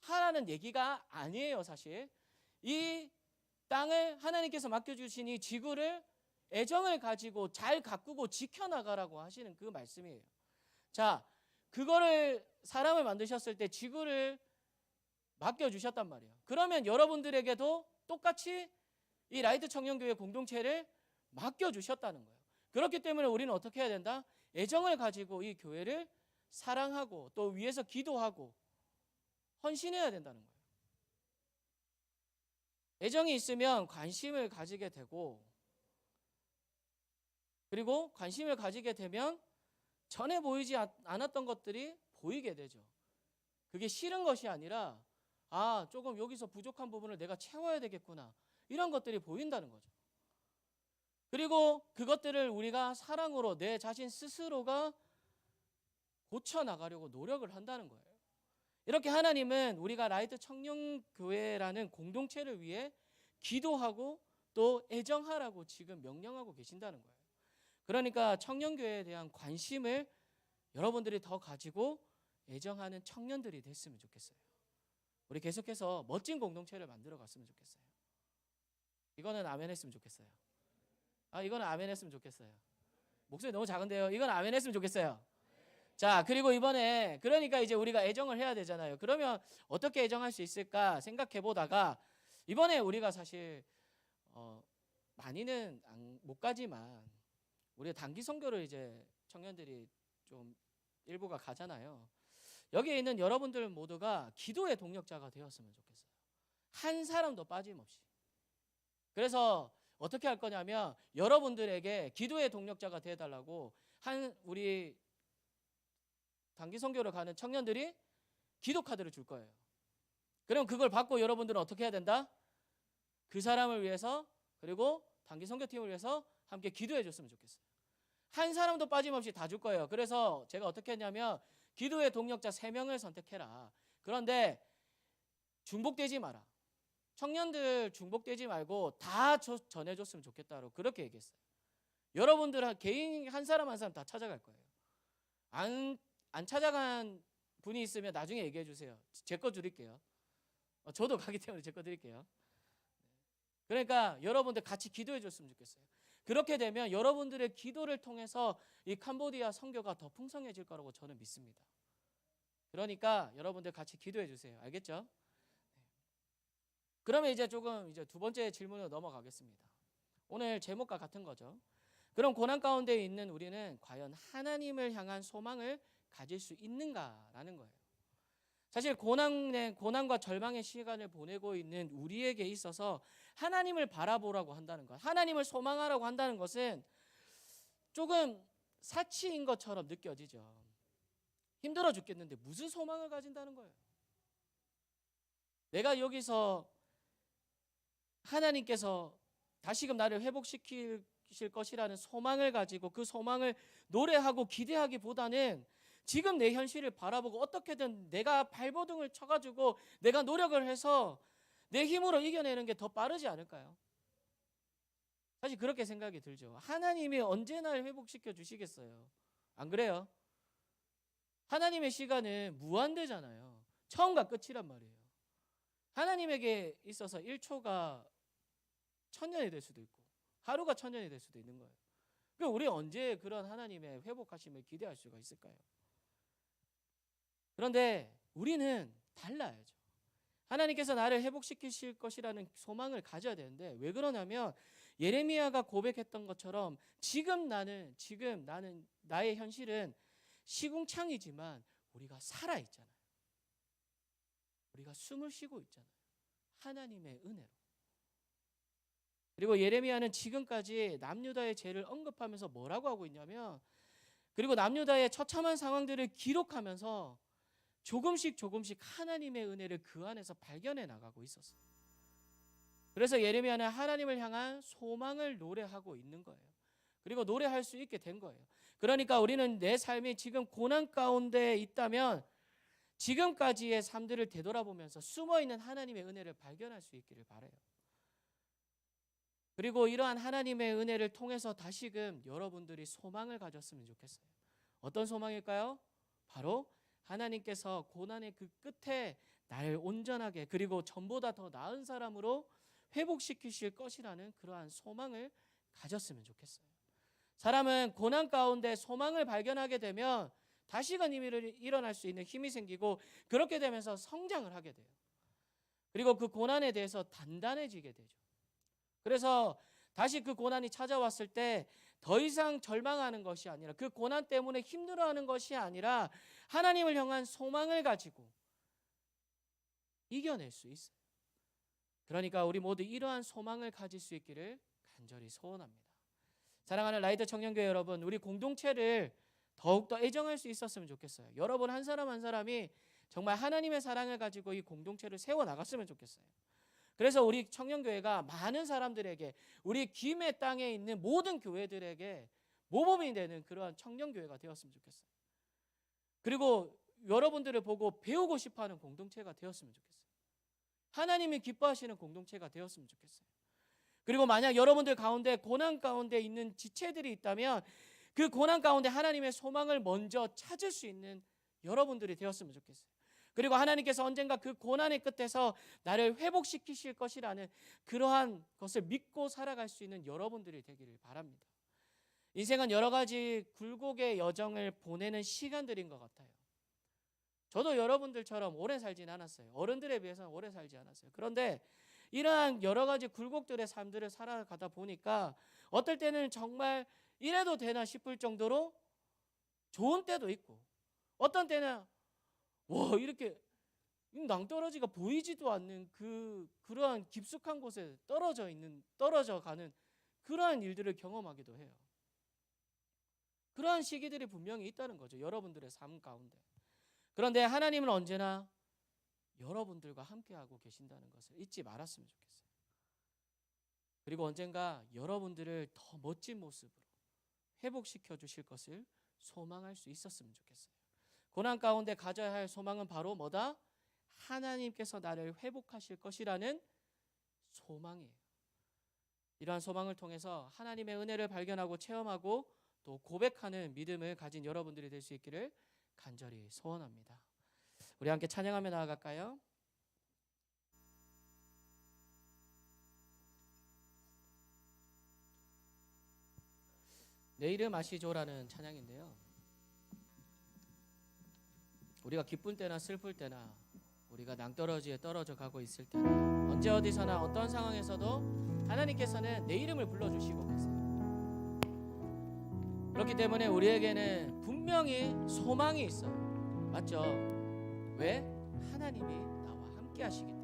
하라는 얘기가 아니에요. 사실 이 땅을 하나님께서 맡겨주신 이 지구를 애정을 가지고 잘 가꾸고 지켜나가라고 하시는 그 말씀이에요. 자, 그거를 사람을 만드셨을 때 지구를 맡겨주셨단 말이에요. 그러면 여러분들에게도 똑같이 이 라이트 청년교회 공동체를 맡겨주셨다는 거예요. 그렇기 때문에 우리는 어떻게 해야 된다? 애정을 가지고 이 교회를 사랑하고 또 위해서 기도하고 헌신해야 된다는 거예요. 애정이 있으면 관심을 가지게 되고, 그리고 관심을 가지게 되면 전에 보이지 않았던 것들이 보이게 되죠. 그게 싫은 것이 아니라 조금 여기서 부족한 부분을 내가 채워야 되겠구나, 이런 것들이 보인다는 거죠. 그리고 그것들을 우리가 사랑으로 내 자신 스스로가 고쳐나가려고 노력을 한다는 거예요. 이렇게 하나님은 우리가 라이트 청년교회라는 공동체를 위해 기도하고 또 애정하라고 지금 명령하고 계신다는 거예요. 그러니까 청년교회에 대한 관심을 여러분들이 더 가지고 애정하는 청년들이 됐으면 좋겠어요. 우리 계속해서 멋진 공동체를 만들어 갔으면 좋겠어요. 이거는 아멘 했으면 좋겠어요. 이거는 아멘 했으면 좋겠어요. 목소리 너무 작은데요. 이건 아멘 했으면 좋겠어요. 자, 그리고 이번에 그러니까 이제 우리가 애정을 해야 되잖아요. 그러면 어떻게 애정할 수 있을까 생각해 보다가 이번에 우리가 사실 많이는 못 가지만 우리가 단기 선교를 이제 청년들이 좀 일부가 가잖아요. 여기에 있는 여러분들 모두가 기도의 동력자가 되었으면 좋겠어요. 한 사람도 빠짐없이. 그래서 어떻게 할 거냐면 여러분들에게 기도의 동력자가 되어달라고 우리 단기 선교를 가는 청년들이 기도 카드를 줄 거예요. 그럼 그걸 받고 여러분들은 어떻게 해야 된다? 그 사람을 위해서 그리고 단기 선교팀을 위해서 함께 기도해 줬으면 좋겠어요. 한 사람도 빠짐없이 다 줄 거예요. 그래서 제가 어떻게 했냐면 기도의 동력자 3명을 선택해라. 그런데 중복되지 마라. 청년들 중복되지 말고 다 전해줬으면 좋겠다고 그렇게 얘기했어요. 여러분들 개인 한 사람 한 사람 다 찾아갈 거예요. 안 찾아간 분이 있으면 나중에 얘기해 주세요. 제 거 드릴게요. 저도 가기 때문에 제 거 드릴게요. 그러니까 여러분들 같이 기도해 줬으면 좋겠어요. 그렇게 되면 여러분들의 기도를 통해서 이 캄보디아 선교가 더 풍성해질 거라고 저는 믿습니다. 그러니까 여러분들 같이 기도해 주세요. 알겠죠? 그러면 이제 두 번째 질문으로 넘어가겠습니다. 오늘 제목과 같은 거죠. 그럼 고난 가운데 있는 우리는 과연 하나님을 향한 소망을 가질 수 있는가라는 거예요. 사실 고난과 절망의 시간을 보내고 있는 우리에게 있어서 하나님을 바라보라고 한다는 것, 하나님을 소망하라고 한다는 것은 조금 사치인 것처럼 느껴지죠. 힘들어 죽겠는데 무슨 소망을 가진다는 거예요? 내가 여기서 하나님께서 다시금 나를 회복시킬 것이라는 소망을 가지고 그 소망을 노래하고 기대하기보다는 지금 내 현실을 바라보고 어떻게든 내가 발버둥을 쳐가지고 내가 노력을 해서 내 힘으로 이겨내는 게 더 빠르지 않을까요? 사실 그렇게 생각이 들죠. 하나님이 언제 날 회복시켜 주시겠어요? 안 그래요? 하나님의 시간은 무한대잖아요. 처음과 끝이란 말이에요. 하나님에게 있어서 1초가 1000년이 될 수도 있고 하루가 1000년이 될 수도 있는 거예요. 그럼 우리 언제 그런 하나님의 회복하심을 기대할 수가 있을까요? 그런데 우리는 달라야죠. 하나님께서 나를 회복시키실 것이라는 소망을 가져야 되는데 왜 그러냐면 예레미야가 고백했던 것처럼 지금 나는 나의 현실은 시궁창이지만 우리가 살아 있잖아요. 우리가 숨을 쉬고 있잖아요. 하나님의 은혜로. 그리고 예레미야는 지금까지 남유다의 죄를 언급하면서 뭐라고 하고 있냐면 그리고 남유다의 처참한 상황들을 기록하면서 조금씩 하나님의 은혜를 그 안에서 발견해 나가고 있었어요. 그래서 예레미야는 하나님을 향한 소망을 노래하고 있는 거예요. 그리고 노래할 수 있게 된 거예요. 그러니까 우리는 내 삶이 지금 고난 가운데 있다면 지금까지의 삶들을 되돌아보면서 숨어있는 하나님의 은혜를 발견할 수 있기를 바라요. 그리고 이러한 하나님의 은혜를 통해서 다시금 여러분들이 소망을 가졌으면 좋겠어요. 어떤 소망일까요? 바로 하나님께서 고난의 그 끝에 나를 온전하게 그리고 전보다 더 나은 사람으로 회복시키실 것이라는 그러한 소망을 가졌으면 좋겠어요. 사람은 고난 가운데 소망을 발견하게 되면 다시금 일어날 수 있는 힘이 생기고 그렇게 되면서 성장을 하게 돼요. 그리고 그 고난에 대해서 단단해지게 되죠. 그래서 다시 그 고난이 찾아왔을 때 더 이상 절망하는 것이 아니라 그 고난 때문에 힘들어하는 것이 아니라 하나님을 향한 소망을 가지고 이겨낼 수 있어요. 그러니까 우리 모두 이러한 소망을 가질 수 있기를 간절히 소원합니다. 사랑하는 라이트 청년교회 여러분, 우리 공동체를 더욱더 애정할 수 있었으면 좋겠어요. 여러분 한 사람 한 사람이 정말 하나님의 사랑을 가지고 이 공동체를 세워나갔으면 좋겠어요. 그래서 우리 청년교회가 많은 사람들에게 우리 김해 땅에 있는 모든 교회들에게 모범이 되는 그러한 청년교회가 되었으면 좋겠어요. 그리고 여러분들을 보고 배우고 싶어하는 공동체가 되었으면 좋겠어요. 하나님이 기뻐하시는 공동체가 되었으면 좋겠어요. 그리고 만약 여러분들 가운데 고난 가운데 있는 지체들이 있다면 그 고난 가운데 하나님의 소망을 먼저 찾을 수 있는 여러분들이 되었으면 좋겠어요. 그리고 하나님께서 언젠가 그 고난의 끝에서 나를 회복시키실 것이라는 그러한 것을 믿고 살아갈 수 있는 여러분들이 되기를 바랍니다. 인생은 여러 가지 굴곡의 여정을 보내는 시간들인 것 같아요. 저도 여러분들처럼 오래 살진 않았어요. 어른들에 비해서는 오래 살지 않았어요. 그런데 이러한 여러 가지 굴곡들의 삶들을 살아가다 보니까 어떨 때는 정말 이래도 되나 싶을 정도로 좋은 때도 있고 어떤 때는 와 이렇게 낭떠러지가 보이지도 않는 그러한 깊숙한 곳에 떨어져 가는 그러한 일들을 경험하기도 해요. 그러한 시기들이 분명히 있다는 거죠. 여러분들의 삶 가운데. 그런데 하나님은 언제나 여러분들과 함께하고 계신다는 것을 잊지 말았으면 좋겠어요. 그리고 언젠가 여러분들을 더 멋진 모습으로 회복시켜 주실 것을 소망할 수 있었으면 좋겠어요. 고난 가운데 가져야 할 소망은 바로 뭐다? 하나님께서 나를 회복하실 것이라는 소망이에요. 이러한 소망을 통해서 하나님의 은혜를 발견하고 체험하고 또 고백하는 믿음을 가진 여러분들이 될 수 있기를 간절히 소원합니다. 우리 함께 찬양하며 나아갈까요? 내 이름 아시죠라는 찬양인데요. 우리가 기쁠 때나 슬플 때나 우리가 낭떠러지에 떨어져 가고 있을 때나 언제 어디서나 어떤 상황에서도 하나님께서는 내 이름을 불러주시고 계세요. 그렇기 때문에 우리에게는 분명히 소망이 있어요. 맞죠? 왜? 하나님이 나와 함께 하시기 때문에.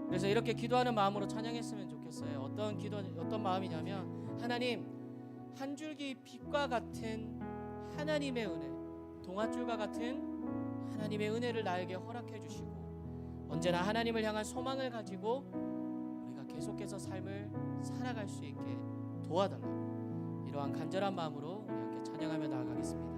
그래서 이렇게 기도하는 마음으로 찬양했으면 좋겠어요. 어떤 마음이냐면, 하나님, 한 줄기 빛과 같은 하나님의 은혜, 동아줄과 같은 하나님의 은혜를 나에게 허락해 주시고 언제나 하나님을 향한 소망을 가지고 우리가 계속해서 삶을 살아갈 수 있게 도와달라고, 이러한 간절한 마음으로 우리 함께 찬양하며 나아가겠습니다.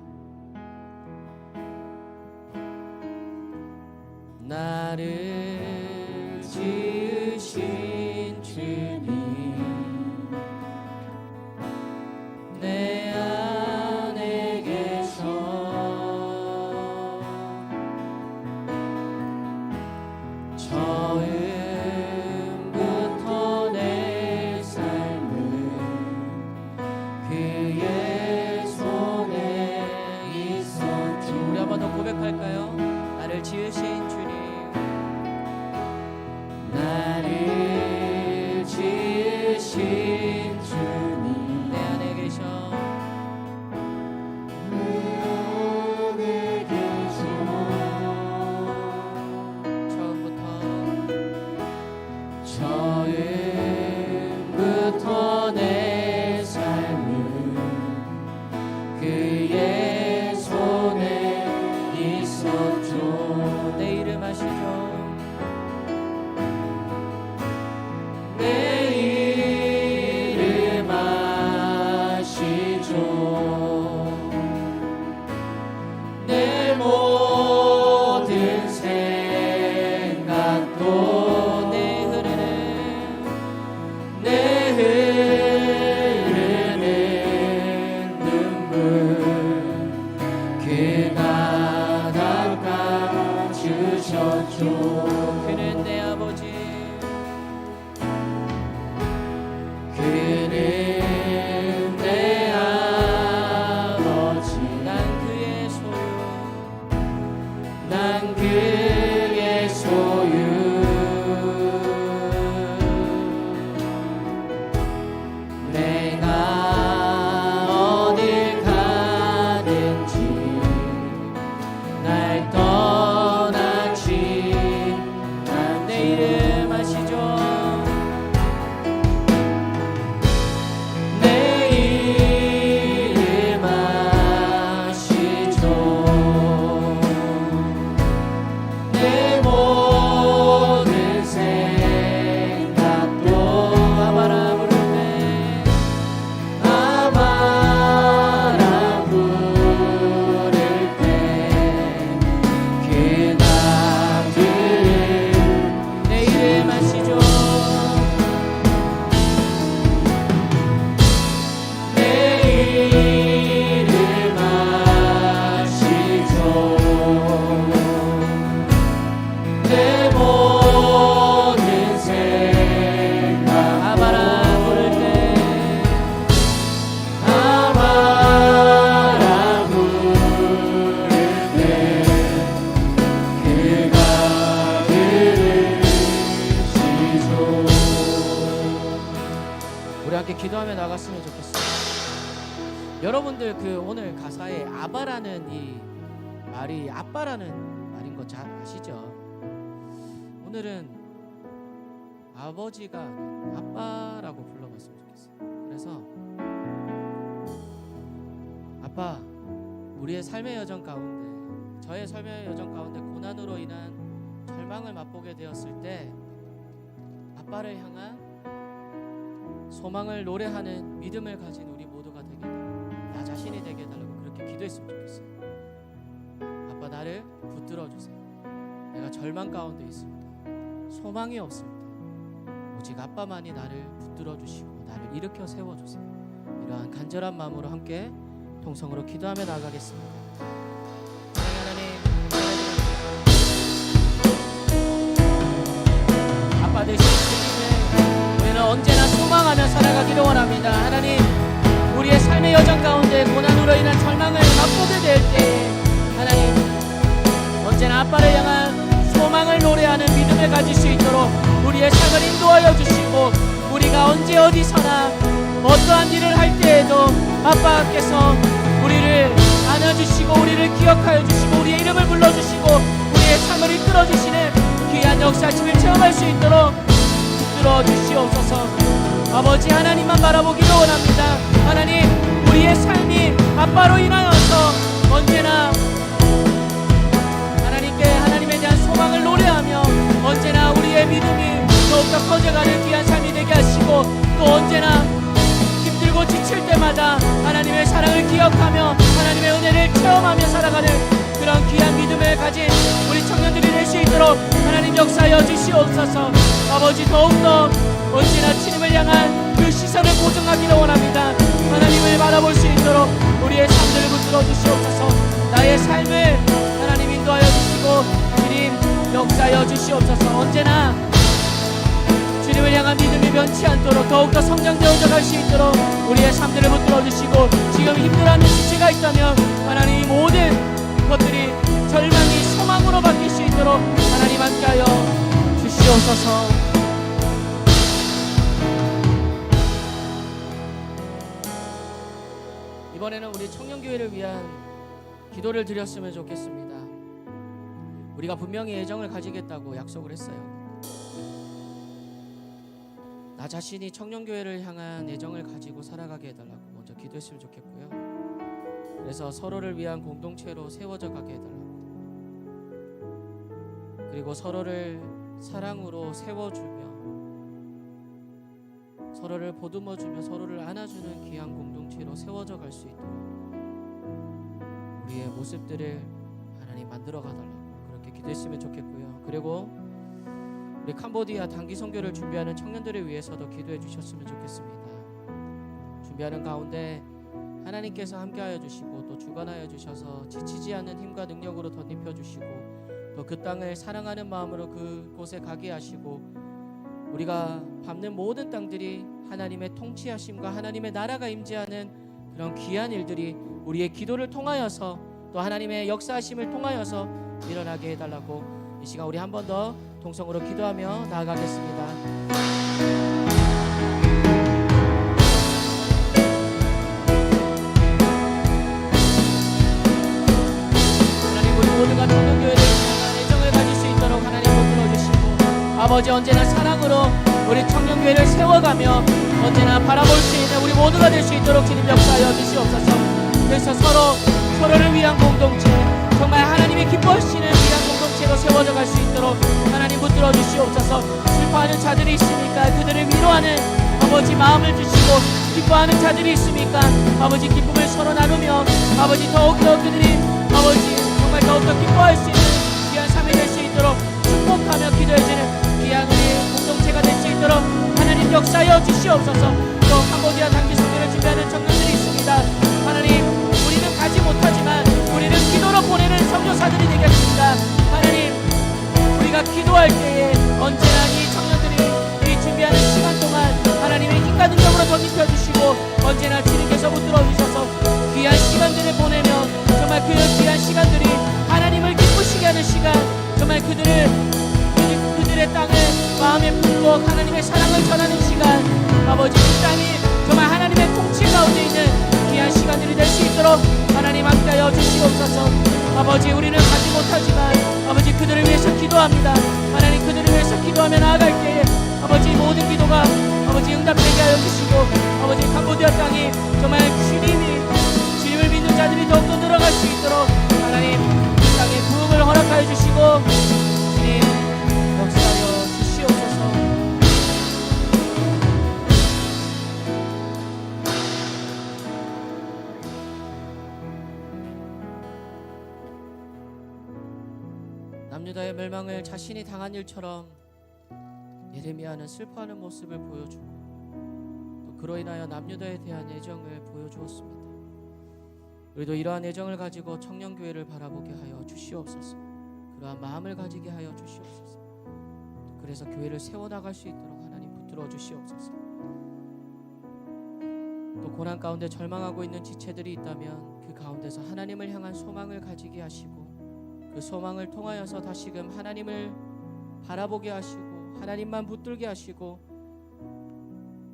나를 지으신 주님, 내 안에 계셔 처음부터 내 삶은 그의 손에 있었죠. 우리 한 번 더 고백할까요? 나를 지으신 주님, 나를 지으신 주님, 내 안에 계셔 처음부터 내 삶은 그의 손에 있었죠. 내 이름 아시죠? 내 이름 아시죠? 내 모든 생각도 내 흐르는 눈물 그가 닦아주셨죠. 그는 내 아버지, 그는 내 아버지, 난 그의 소유, 난 그의 소유. 내가 어딜 가든지 날 떠나지 난 내 이름 아시죠? 내 이름 아시죠? 내 모든 생각도 아바라 부를 때 아바라 부를 때 그가 들을 내 이름 아시죠? 내 이름 아시죠? 내 모든 생각 아바라 부를 때 아바라 부를 때 그가 들으시죠. 우리 함께 기도하며 나갔으면 좋겠어요. 여러분들 오늘 가사에 아바라는 이 말이 아빠라는 말인 거 잘 아시죠? 오늘은 아버지가 아닌 아빠라고 불러봤으면 좋겠어요. 그래서 아빠, 우리의 삶의 여정 가운데, 저의 삶의 여정 가운데 고난으로 인한 절망을 맛보게 되었을 때 아빠를 향한 소망을 노래하는 믿음을 가진 우리 모두가 되게 해달라고, 나 자신이 되게 해달라고 그렇게 기도했으면 좋겠어요. 아빠, 나를 붙들어 주세요. 내가 절망 가운데 있습니다. 소망이 없습니다. 오직 아빠만이 나를 붙들어 주시고 나를 일으켜 세워 주세요. 이러한 간절한 마음으로 함께 통성으로 기도하며 나아가겠습니다. 하나님, 언제나 소망하며 살아가기를 원합니다. 하나님, 우리의 삶의 여정 가운데 고난으로 인한 절망을 맛보게 될 때 하나님, 언제나 아빠를 향한 소망을 노래하는 믿음을 가질 수 있도록 우리의 삶을 인도하여 주시고, 우리가 언제 어디서나 어떠한 일을 할 때에도 아빠께서 우리를 안아주시고 우리를 기억하여 주시고 우리의 이름을 불러주시고 우리의 삶을 이끌어 주시는 귀한 역사심을 체험할 수 있도록 붙들어 주시옵소서. 아버지 하나님만 바라보기를 원합니다. 하나님, 우리의 삶이 아빠로 인하여서 언제나 하나님께 하나님에 대한 소망을 노래하며 언제나 우리의 믿음이 더욱더 커져가는 귀한 삶이 되게 하시고, 또 언제나 힘들고 지칠 때마다 하나님의 사랑을 기억하며 하나님의 은혜를 체험하며 살아가는 그런 귀한 믿음을 가진 우리 청년들이 될 수 있도록 하나님 역사하여 주시옵소서. 아버지, 더욱더 언제나 주님을 향한 그 시선을 고정하기를 원합니다. 하나님을 바라볼 수 있도록 우리의 삶들을 붙들어 주시옵소서. 나의 삶을 하나님 인도하여 주시고 주님 역사하여 주시옵소서. 언제나 주님을 향한 믿음이 변치 않도록 더욱더 성장되어져 갈 수 있도록 우리의 삶들을 붙들어 주시고, 지금 힘들어하는 지체가 있다면 하나님 이 모든 것들이 절망이 소망으로 바뀔 수 있도록 하나님 함께하여 주시옵소서. 이번에는 우리 청년교회를 위한 기도를 드렸으면 좋겠습니다. 우리가 분명히 애정을 가지겠다고 약속을 했어요. 나 자신이 청년교회를 향한 애정을 가지고 살아가게 해달라고 먼저 기도했으면 좋겠고요. 그래서 서로를 위한 공동체로 세워져 가게 해달라고, 그리고 서로를 사랑으로 세워주며 서로를 보듬어주며 서로를 안아주는 귀한 공동체로 세워져 갈 수 있도록 우리의 모습들을 하나님 만들어 가달라고 그렇게 기도했으면 좋겠고요. 그리고 우리 캄보디아 단기 선교를 준비하는 청년들을 위해서도 기도해 주셨으면 좋겠습니다. 준비하는 가운데 하나님께서 함께하여 주시고 또 주관하여 주셔서 지치지 않는 힘과 능력으로 덧입혀 주시고, 또 그 땅을 사랑하는 마음으로 그곳에 가게 하시고, 우리가 밟는 모든 땅들이 하나님의 통치하심과 하나님의 나라가 임재하는 그런 귀한 일들이 우리의 기도를 통하여서 또 하나님의 역사하심을 통하여서 일어나게 해달라고 이 시간 우리 한 번 더 동성으로 기도하며 나아가겠습니다. 하나님, 우리 모두가 청년교회를 향한 애정을 가질 수 있도록 하나님 붙들어 주시고, 아버지 언제나 사랑으로 우리 청년교회를 세워가며 언제나 바라볼 수 있는 우리 모두가 될 수 있도록 주님 역사하여 주시옵소서. 그래서 서로를 위한 공동체, 정말 하나님이 기뻐하시는 귀한 공동체로 세워져 갈 수 있도록 하나님 붙들어 주시옵소서. 슬퍼하는 자들이 있습니까? 그들을 위로하는 아버지 마음을 주시고, 기뻐하는 자들이 있습니까? 아버지 기쁨을 서로 나누며 아버지 더욱더 그들이 아버지 정말 더욱더 기뻐할 수 있는 귀한 삶이 될 수 있도록 축복하며 기도해주는 귀한 우리 공동체가 될 수 있도록 하나님 역사하여 주시옵소서. 또 캄보디아 단기 선교를 준비하는 청년들이 있습니다. 하나님, 우리는 가지 못하지만 우리는 기도로 보내는 선교사들이 되겠습니다. 하나님, 우리가 기도할 때에 언제나 이 청년들이 이 준비하는 시간 동안 하나님의 힘과 능력으로 덧입혀 주시고 언제나 주님께서 붙들어 주셔서 귀한 시간들을 보내며 정말 그 귀한 시간들이 하나님을 기쁘시게 하는 시간, 정말 그들의 땅을 마음에 품고 하나님의 사랑을 전하는 시간, 아버지 그 땅이 정말 하나님의 통치 가운데 있는 귀한 시간들이 될 수 있도록 하나님 함께하여 주시옵소서. 아버지, 우리는 가지 못하지만 아버지 그들을 위해서 기도합니다. 하나님, 그들을 위해서 기도하며 나아갈 때에 아버지 모든 기도가 아버지 응답되게 하여 주시고, 아버지 캄보디아 땅이 정말 주님을 믿는 자들이 더욱더 늘어갈 수 있도록 하나님 그 땅에 부흥을 허락하여 주시고 주님 역사하여 주시옵소서. 남유다의 멸망을 자신이 당한 일처럼 예레미야는 슬퍼하는 모습을 보여주고 또 그로 인하여 남유다에 대한 애정을 보여주었습니다. 우리도 이러한 애정을 가지고 청년교회를 바라보게 하여 주시옵소서. 그러한 마음을 가지게 하여 주시옵소서. 그래서 교회를 세워나갈 수 있도록 하나님 붙들어 주시옵소서. 또 고난 가운데 절망하고 있는 지체들이 있다면 그 가운데서 하나님을 향한 소망을 가지게 하시고 그 소망을 통하여서 다시금 하나님을 바라보게 하시고 하나님만 붙들게 하시고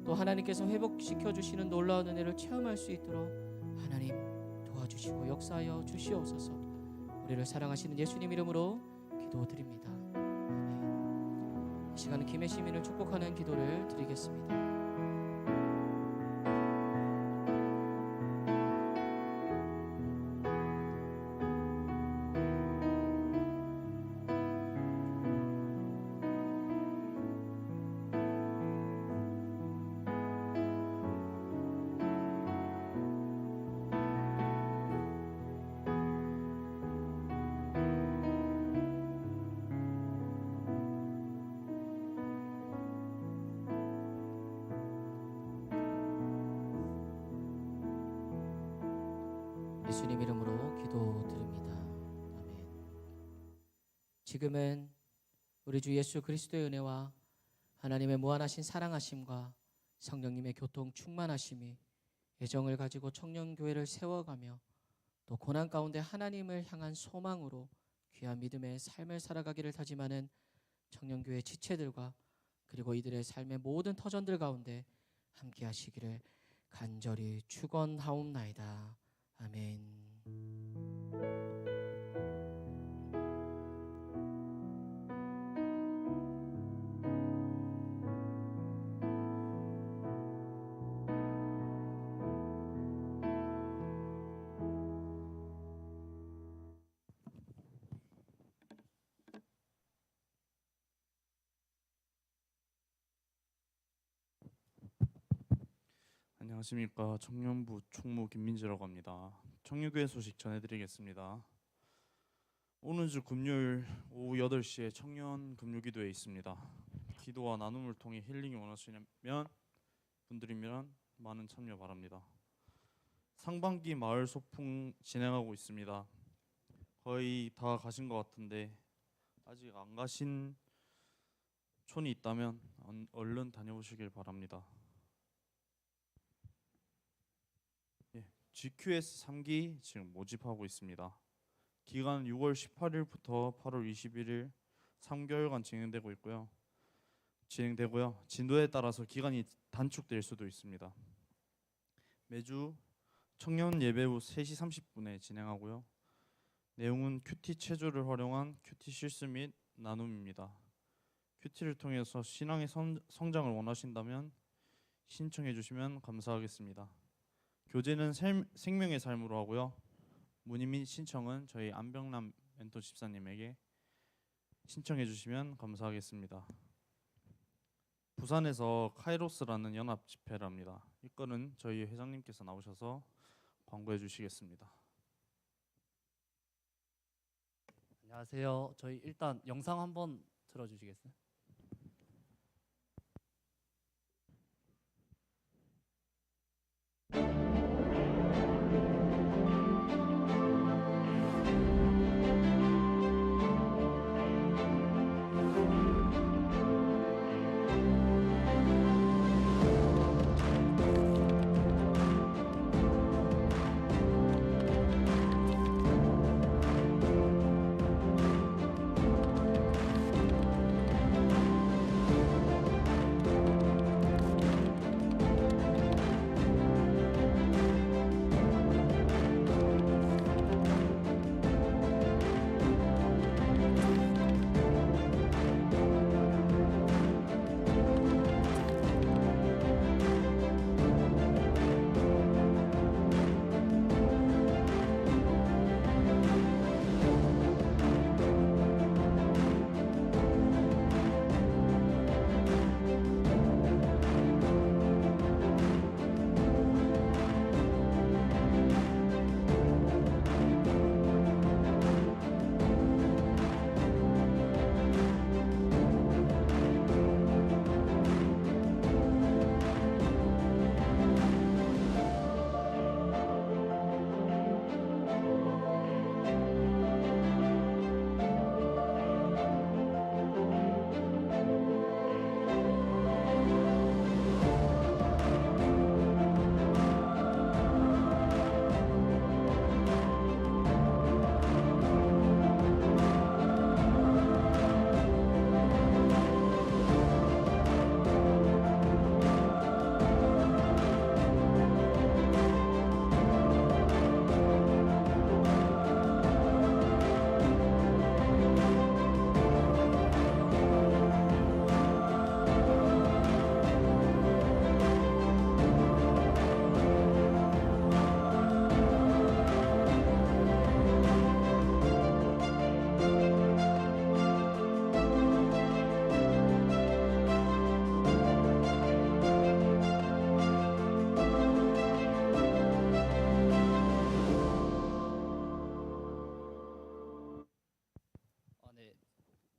또 하나님께서 회복시켜 주시는 놀라운 은혜를 체험할 수 있도록 하나님 도와주시고 역사하여 주시옵소서. 우리를 사랑하시는 예수님 이름으로 기도드립니다. 아멘. 이 시간은 김해 시민을 축복하는 기도를 드리겠습니다. 예수님 이름으로 기도드립니다. 아멘. 지금은 우리 주 예수 그리스도의 은혜와 하나님의 무한하신 사랑하심과 성령님의 교통 충만하심이 애정을 가지고 청년교회를 세워가며 또 고난 가운데 하나님을 향한 소망으로 귀한 믿음의 삶을 살아가기를 다짐하는 청년교회 지체들과 그리고 이들의 삶의 모든 터전들 가운데 함께 하시기를 간절히 축원하옵나이다. 아멘. 안녕하십니까. 청년부 총무 김민재라고 합니다. 청년교회 소식 전해드리겠습니다. 오는 주 금요일 오후 8시에 청년 금요기도회 있습니다. 기도와 나눔을 통해 힐링이 원하시면 분들이면 많은 참여 바랍니다. 상반기 마을 소풍 진행하고 있습니다. 거의 다 가신 것 같은데 아직 안 가신 촌이 있다면 얼른 다녀오시길 바랍니다. GQS 3기 지금 모집하고 있습니다. 기간은 6월 18일부터 8월 21일 3개월간 진행되고요. 진도에 따라서 기간이 단축될 수도 있습니다. 매주 청년 예배 후 3시 30분에 진행하고요. 내용은 큐티 체조를 활용한 큐티 실습 및 나눔입니다. 큐티를 통해서 신앙의 성장을 원하신다면 신청해 주시면 감사하겠습니다. 교제는 생명의 삶으로 하고요. 문의 및 신청은 저희 안병남 멘토 집사님에게 신청해 주시면 감사하겠습니다. 부산에서 카이로스라는 연합 집회를 합니다. 이거는 저희 회장님께서 나오셔서 광고해 주시겠습니다. 안녕하세요. 저희 일단 영상 한번 틀어주시겠어요?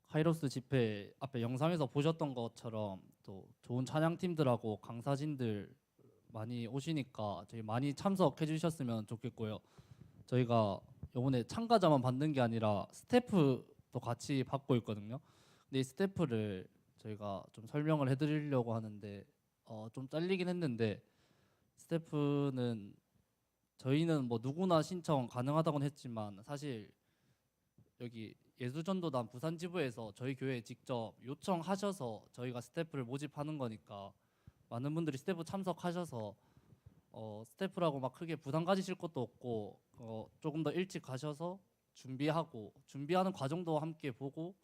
카이로스 집회 앞에 영상에서 보셨던 것처럼 또 좋은 찬양팀들하고 강사진들 많이 오시니까 저희 많이 참석해 주셨으면 좋겠고요. 저희가 이번에 참가자만 받는 게 아니라 스태프도 같이 받고 있거든요. 근데 이 스태프를 저희가 좀 설명을 해드리려고 하는데 좀 잘리긴 했는데, 스태프는 저희는 뭐 누구나 신청 가능하다고는 했지만 사실 여기 예수전도단 부산지부에서 저희 교회에 직접 요청하셔서 저희가 스태프를 모집하는 거니까 많은 분들이 스태프 참석하셔서 스태프라고 막 크게 부담 가지실 것도 없고 조금 더 일찍 가셔서 준비하는 과정도 함께 보고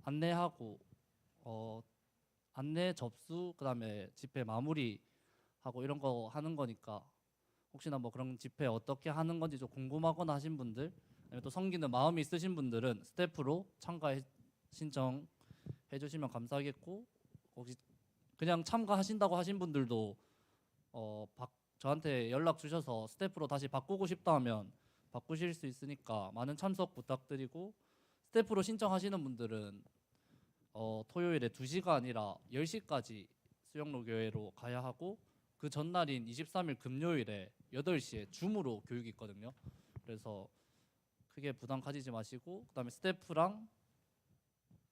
안내하고 안내 접수 그다음에 집회 마무리하고 이런 거 하는 거니까 혹시나 뭐 그런 집회 어떻게 하는 건지 좀 궁금하거나 하신 분들, 아니면 또 섬기는 마음이 있으신 분들은 스태프로 신청해 주시면 감사하겠고, 혹시 그냥 참가하신다고 하신 분들도 저한테 연락 주셔서 스태프로 다시 바꾸고 싶다 하면 바꾸실 수 있으니까 많은 참석 부탁드리고, 스태프로 신청하시는 분들은 토요일에 2시가 아니라 10시까지 수영로 교회로 가야 하고, 그 전날인 23일 금요일에 8시에 줌으로 교육이 있거든요. 그래서 크게 부담 가지지 마시고, 그다음에 스태프랑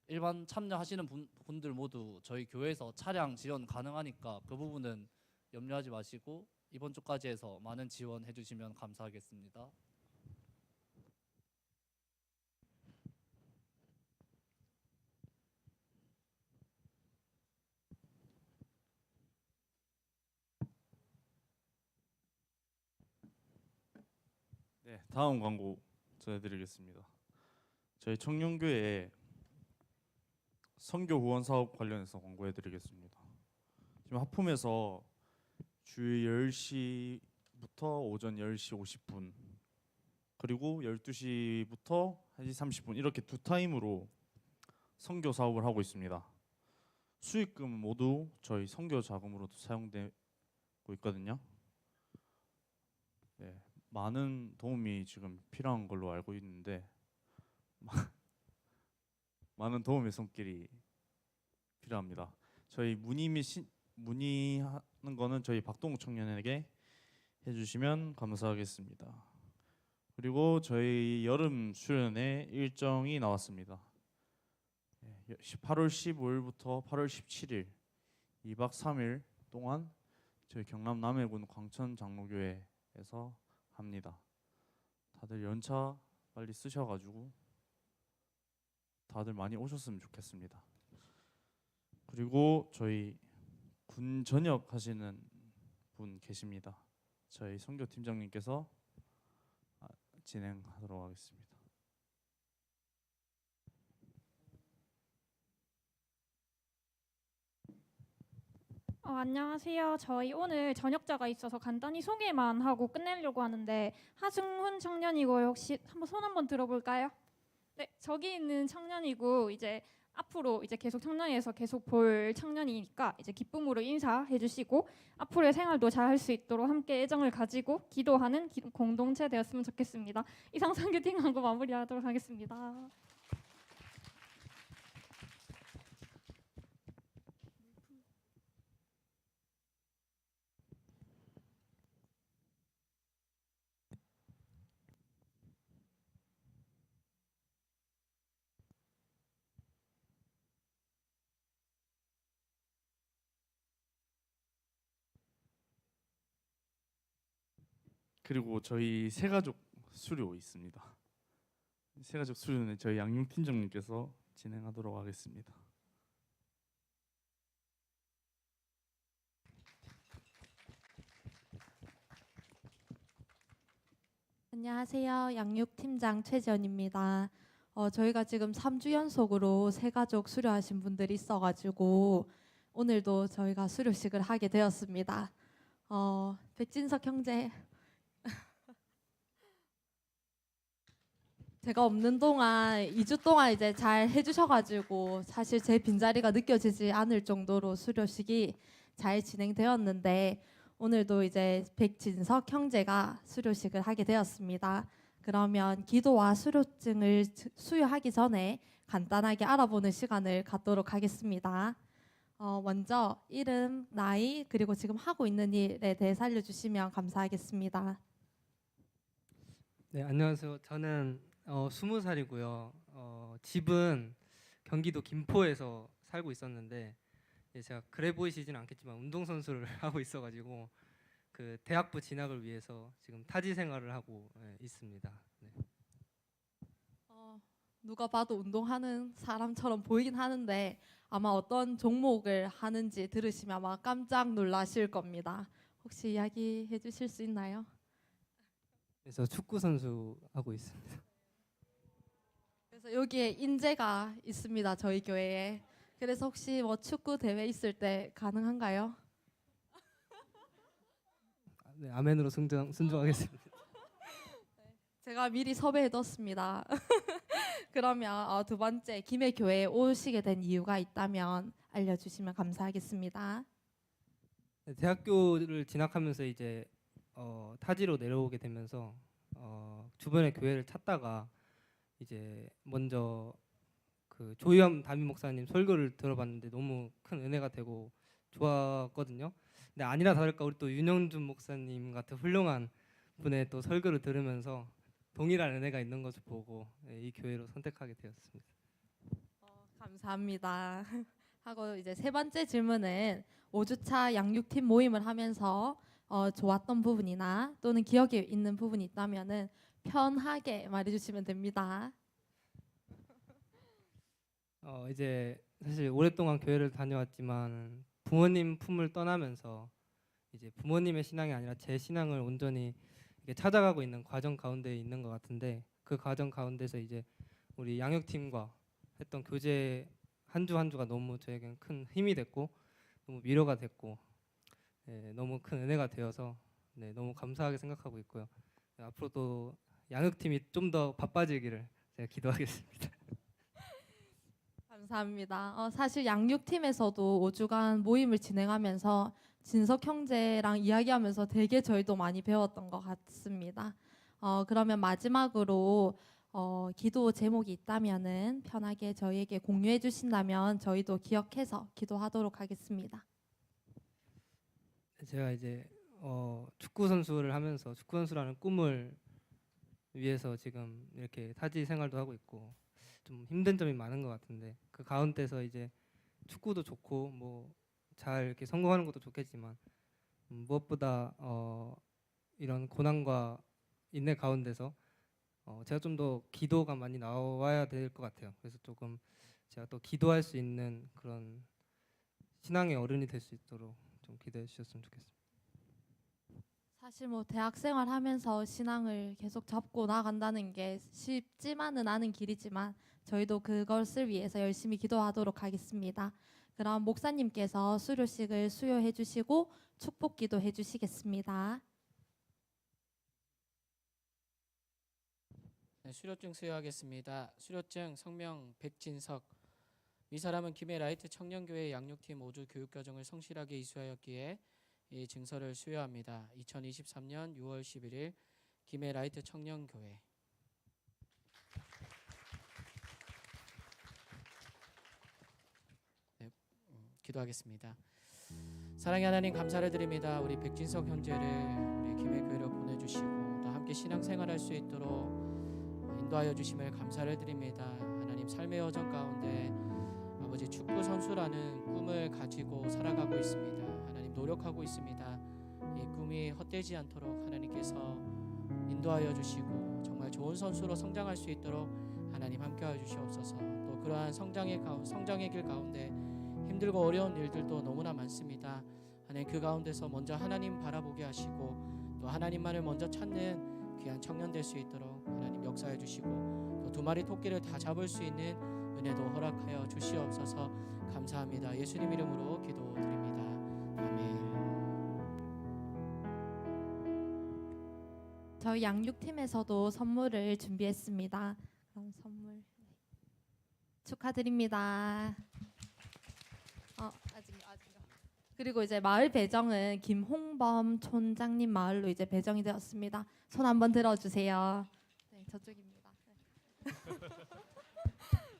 일반 참여하시는 분들 모두 저희 교회에서 차량 지원 가능하니까 그 부분은 염려하지 마시고 이번 주까지 해서 많은 지원해 주시면 감사하겠습니다. 네, 다음 광고 전해드리겠습니다. 저희 청년교회 선교 후원 사업 관련해서 광고해드리겠습니다. 지금 하품에서 주 10시부터 오전 10시 50분 그리고 12시부터 1시 30분 이렇게 두 타임으로 선교 사업을 하고 있습니다. 수익금은 모두 저희 선교 자금으로도 사용되고 있거든요. 네, 많은 도움이 지금 필요한 걸로 알고 있는데 많은 도움의 손길이 필요합니다. 저희 문의하는 거는 저희 박동욱 청년에게 해주시면 감사하겠습니다. 그리고 저희 여름 수련회 일정이 나왔습니다. 8월 15일부터 8월 17일 2박 3일 동안 저희 경남 남해군 광천 장로교회에서 합니다. 다들 연차 빨리 쓰셔가지고 다들 많이 오셨으면 좋겠습니다. 그리고 저희 군 전역 하시는 분 계십니다. 저희 선교팀장님께서 진행하도록 하겠습니다. 안녕하세요. 저희 오늘 전역자가 있어서 간단히 소개만 하고 끝내려고 하는데, 하승훈 청년이고요. 혹시 한번 손 한번 들어볼까요? 네, 저기 있는 청년이고 이제 앞으로 이제 계속 청년회에서 계속 볼 청년이니까 이제 기쁨으로 인사해 주시고 앞으로의 생활도 잘 할 수 있도록 함께 애정을 가지고 기도하는 공동체 되었으면 좋겠습니다. 이상 선교팀 광고 마무리하도록 하겠습니다. 그리고 저희 새가족 수료 있습니다. 새가족 수료는 저희 양육 팀장님께서 진행하도록 하겠습니다. 안녕하세요. 양육팀장 최지연입니다. 저희가 지금 3주 연속으로 새가족 수료하신 분들이 있어가지고 오늘도 저희가 수료식을 하게 되었습니다. 백진석 형제, 제가 없는 동안 2주 동안 이제 잘 해주셔가지고 사실 제 빈자리가 느껴지지 않을 정도로 수료식이 잘 진행되었는데, 오늘도 이제 백진석 형제가 수료식을 하게 되었습니다. 그러면 기도와 수료증을 수여하기 전에 간단하게 알아보는 시간을 갖도록 하겠습니다. 먼저 이름, 나이, 그리고 지금 하고 있는 일에 대해서 알려주시면 감사하겠습니다. 네, 안녕하세요. 저는 20살이고요. 집은 경기도 김포에서 살고 있었는데 제가 그래 보이시지는 않겠지만 운동선수를 하고 있어가지고 그 대학부 진학을 위해서 지금 타지 생활을 하고 있습니다. 네. 누가 봐도 운동하는 사람처럼 보이긴 하는데 아마 어떤 종목을 하는지 들으시면 아마 깜짝 놀라실 겁니다. 혹시 이야기해 주실 수 있나요? 그래서 축구 선수 하고 있습니다. 그래서 여기에 인재가 있습니다. 저희 교회에. 그래서 혹시 뭐 축구 대회 있을 때 가능한가요? 네, 아멘으로 순종하겠습니다. 제가 미리 섭외해뒀습니다. 그러면 두 번째 김해 교회에 오시게 된 이유가 있다면 알려주시면 감사하겠습니다. 네, 대학교를 진학하면서 이제 타지로 내려오게 되면서 주변의 교회를 찾다가 이제 먼저 그 조희암 담임 목사님 설교를 들어봤는데 너무 큰 은혜가 되고 좋았거든요. 근데 아니나 다를까 우리 또 윤영준 목사님 같은 훌륭한 분의 또 설교를 들으면서 동일한 은혜가 있는 것을 보고 이 교회로 선택하게 되었습니다. 감사합니다. 하고 이제 세 번째 질문은 5주차 양육팀 모임을 하면서 좋았던 부분이나 또는 기억에 있는 부분이 있다면은 편하게 말해주시면 됩니다. 이제 사실 오랫동안 교회를 다녀왔지만 부모님 품을 떠나면서 이제 부모님의 신앙이 아니라 제 신앙을 온전히 이렇게 찾아가고 있는 과정 가운데 있는 것 같은데 그 과정 가운데서 이제 우리 양육팀과 했던 교제 한 주 한 주가 너무 저에겐 큰 힘이 됐고 너무 위로가 됐고 너무 큰 은혜가 되어서 너무 감사하게 생각하고 있고요. 앞으로도 양육팀이 좀 더 바빠지기를 제가 기도하겠습니다. 감사합니다. 사실 양육팀에서도 5주간 모임을 진행하면서 진석 형제랑 이야기하면서 되게 저희도 많이 배웠던 것 같습니다. 그러면 마지막으로 기도 제목이 있다면은 편하게 저희에게 공유해 주신다면 저희도 기억해서 기도하도록 하겠습니다. 제가 이제 축구 선수를 하면서 축구 선수라는 꿈을 위해서 지금 이렇게 타지 생활도 하고 있고 좀 힘든 점이 많은 것 같은데 그 가운데서 이제 축구도 좋고 뭐 잘 이렇게 성공하는 것도 좋겠지만 무엇보다 이런 고난과 인내 가운데서 제가 좀 더 기도가 많이 나와야 될 것 같아요. 그래서 조금 제가 또 기도할 수 있는 그런 신앙의 어른이 될 수 있도록 좀 기도해 주셨으면 좋겠습니다. 사실 뭐 대학 생활하면서 신앙을 계속 잡고 나간다는 게 쉽지만은 않은 길이지만 저희도 그것을 위해서 열심히 기도하도록 하겠습니다. 그럼 목사님께서 수료식을 수요해 주시고 축복 기도해 주시겠습니다. 네, 수료증 수여하겠습니다. 수료증 성명 백진석. 이 사람은 김해 라이트 청년교회 양육팀 5주 교육과정을 성실하게 이수하였기에 이 증서를 수여합니다. 2023년 6월 11일 김해 라이트 청년교회. 네, 기도하겠습니다. 사랑의 하나님 감사를 드립니다. 우리 백진석 형제를 우리 김해 교회로 보내주시고 또 함께 신앙생활할 수 있도록 인도하여 주심을 감사를 드립니다. 하나님 삶의 여정 가운데 아버지 축구 선수라는 꿈을 가지고 살아가고 있습니다. 하나님 노력하고 있습니다. 이 꿈이 헛되지 않도록 하나님께서 인도하여 주시고 정말 좋은 선수로 성장할 수 있도록 하나님 함께하여 주시옵소서. 또 그러한 성장의 길 가운데 힘들고 어려운 일들도 너무나 많습니다. 하나님 그 가운데서 먼저 하나님 바라보게 하시고 또 하나님만을 먼저 찾는 귀한 청년 될 수 있도록 하나님 역사해 주시고 또 2마리 토끼를 다 잡을 수 있는 은혜도 허락하여 주시옵소서. 감사합니다. 예수님 이름으로 기도드립니다. 아멘. 저희 양육팀에서도 선물을 준비했습니다. 그럼 선물 축하드립니다. 아직요. 그리고 이제 마을 배정은 김홍범 촌장님 마을로 이제 배정이 되었습니다. 손 한번 들어주세요. 네, 저쪽입니다. 네.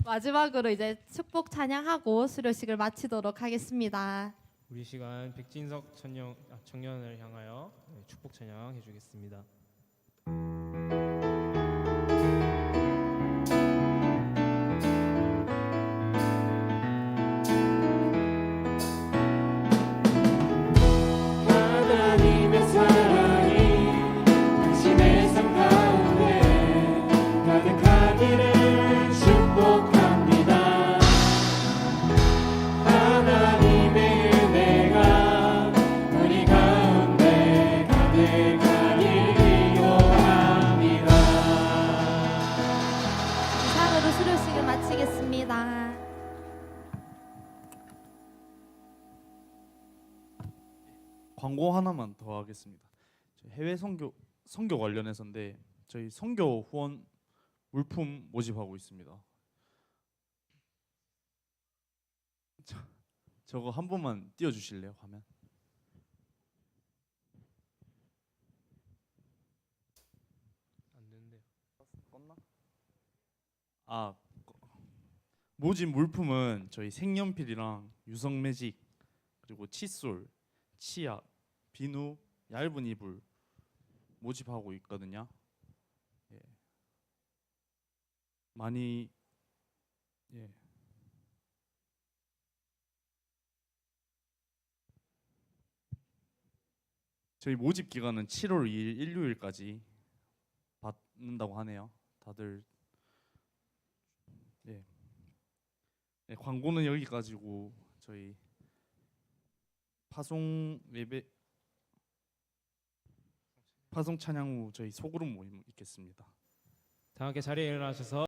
마지막으로 이제 축복 찬양하고 수료식을 마치도록 하겠습니다. 우리 시간 백진석 청년을 향하여 축복 찬양 해주겠습니다. 하나님의 사랑이 당신의 삶 가운데 가득하기를 축복합니다. 하나님의 은혜가 우리 가운데 가득하길 기도합니다. 이상으로 수료식을 마치겠습니다. 광고 하나만 더 하겠습니다. 저희 해외 선교 관련해서인데 저희 선교 후원 물품 모집하고 있습니다. 저거 한 번만 띄워주실래요? 화면. 안 되는데요. 모집 물품은 저희 색연필이랑 유성 매직 그리고 칫솔, 치약, 비누, 얇은 이불 모집하고 있거든요. 예. 많이 예. 저희 모집 기간은 7월 2일 일요일까지 받는다고 하네요. 다들 예. 네, 광고는 여기까지고 저희 파송 찬양 후 저희 소그룹 모임 있겠습니다. 다 함께 자리에 일어나셔서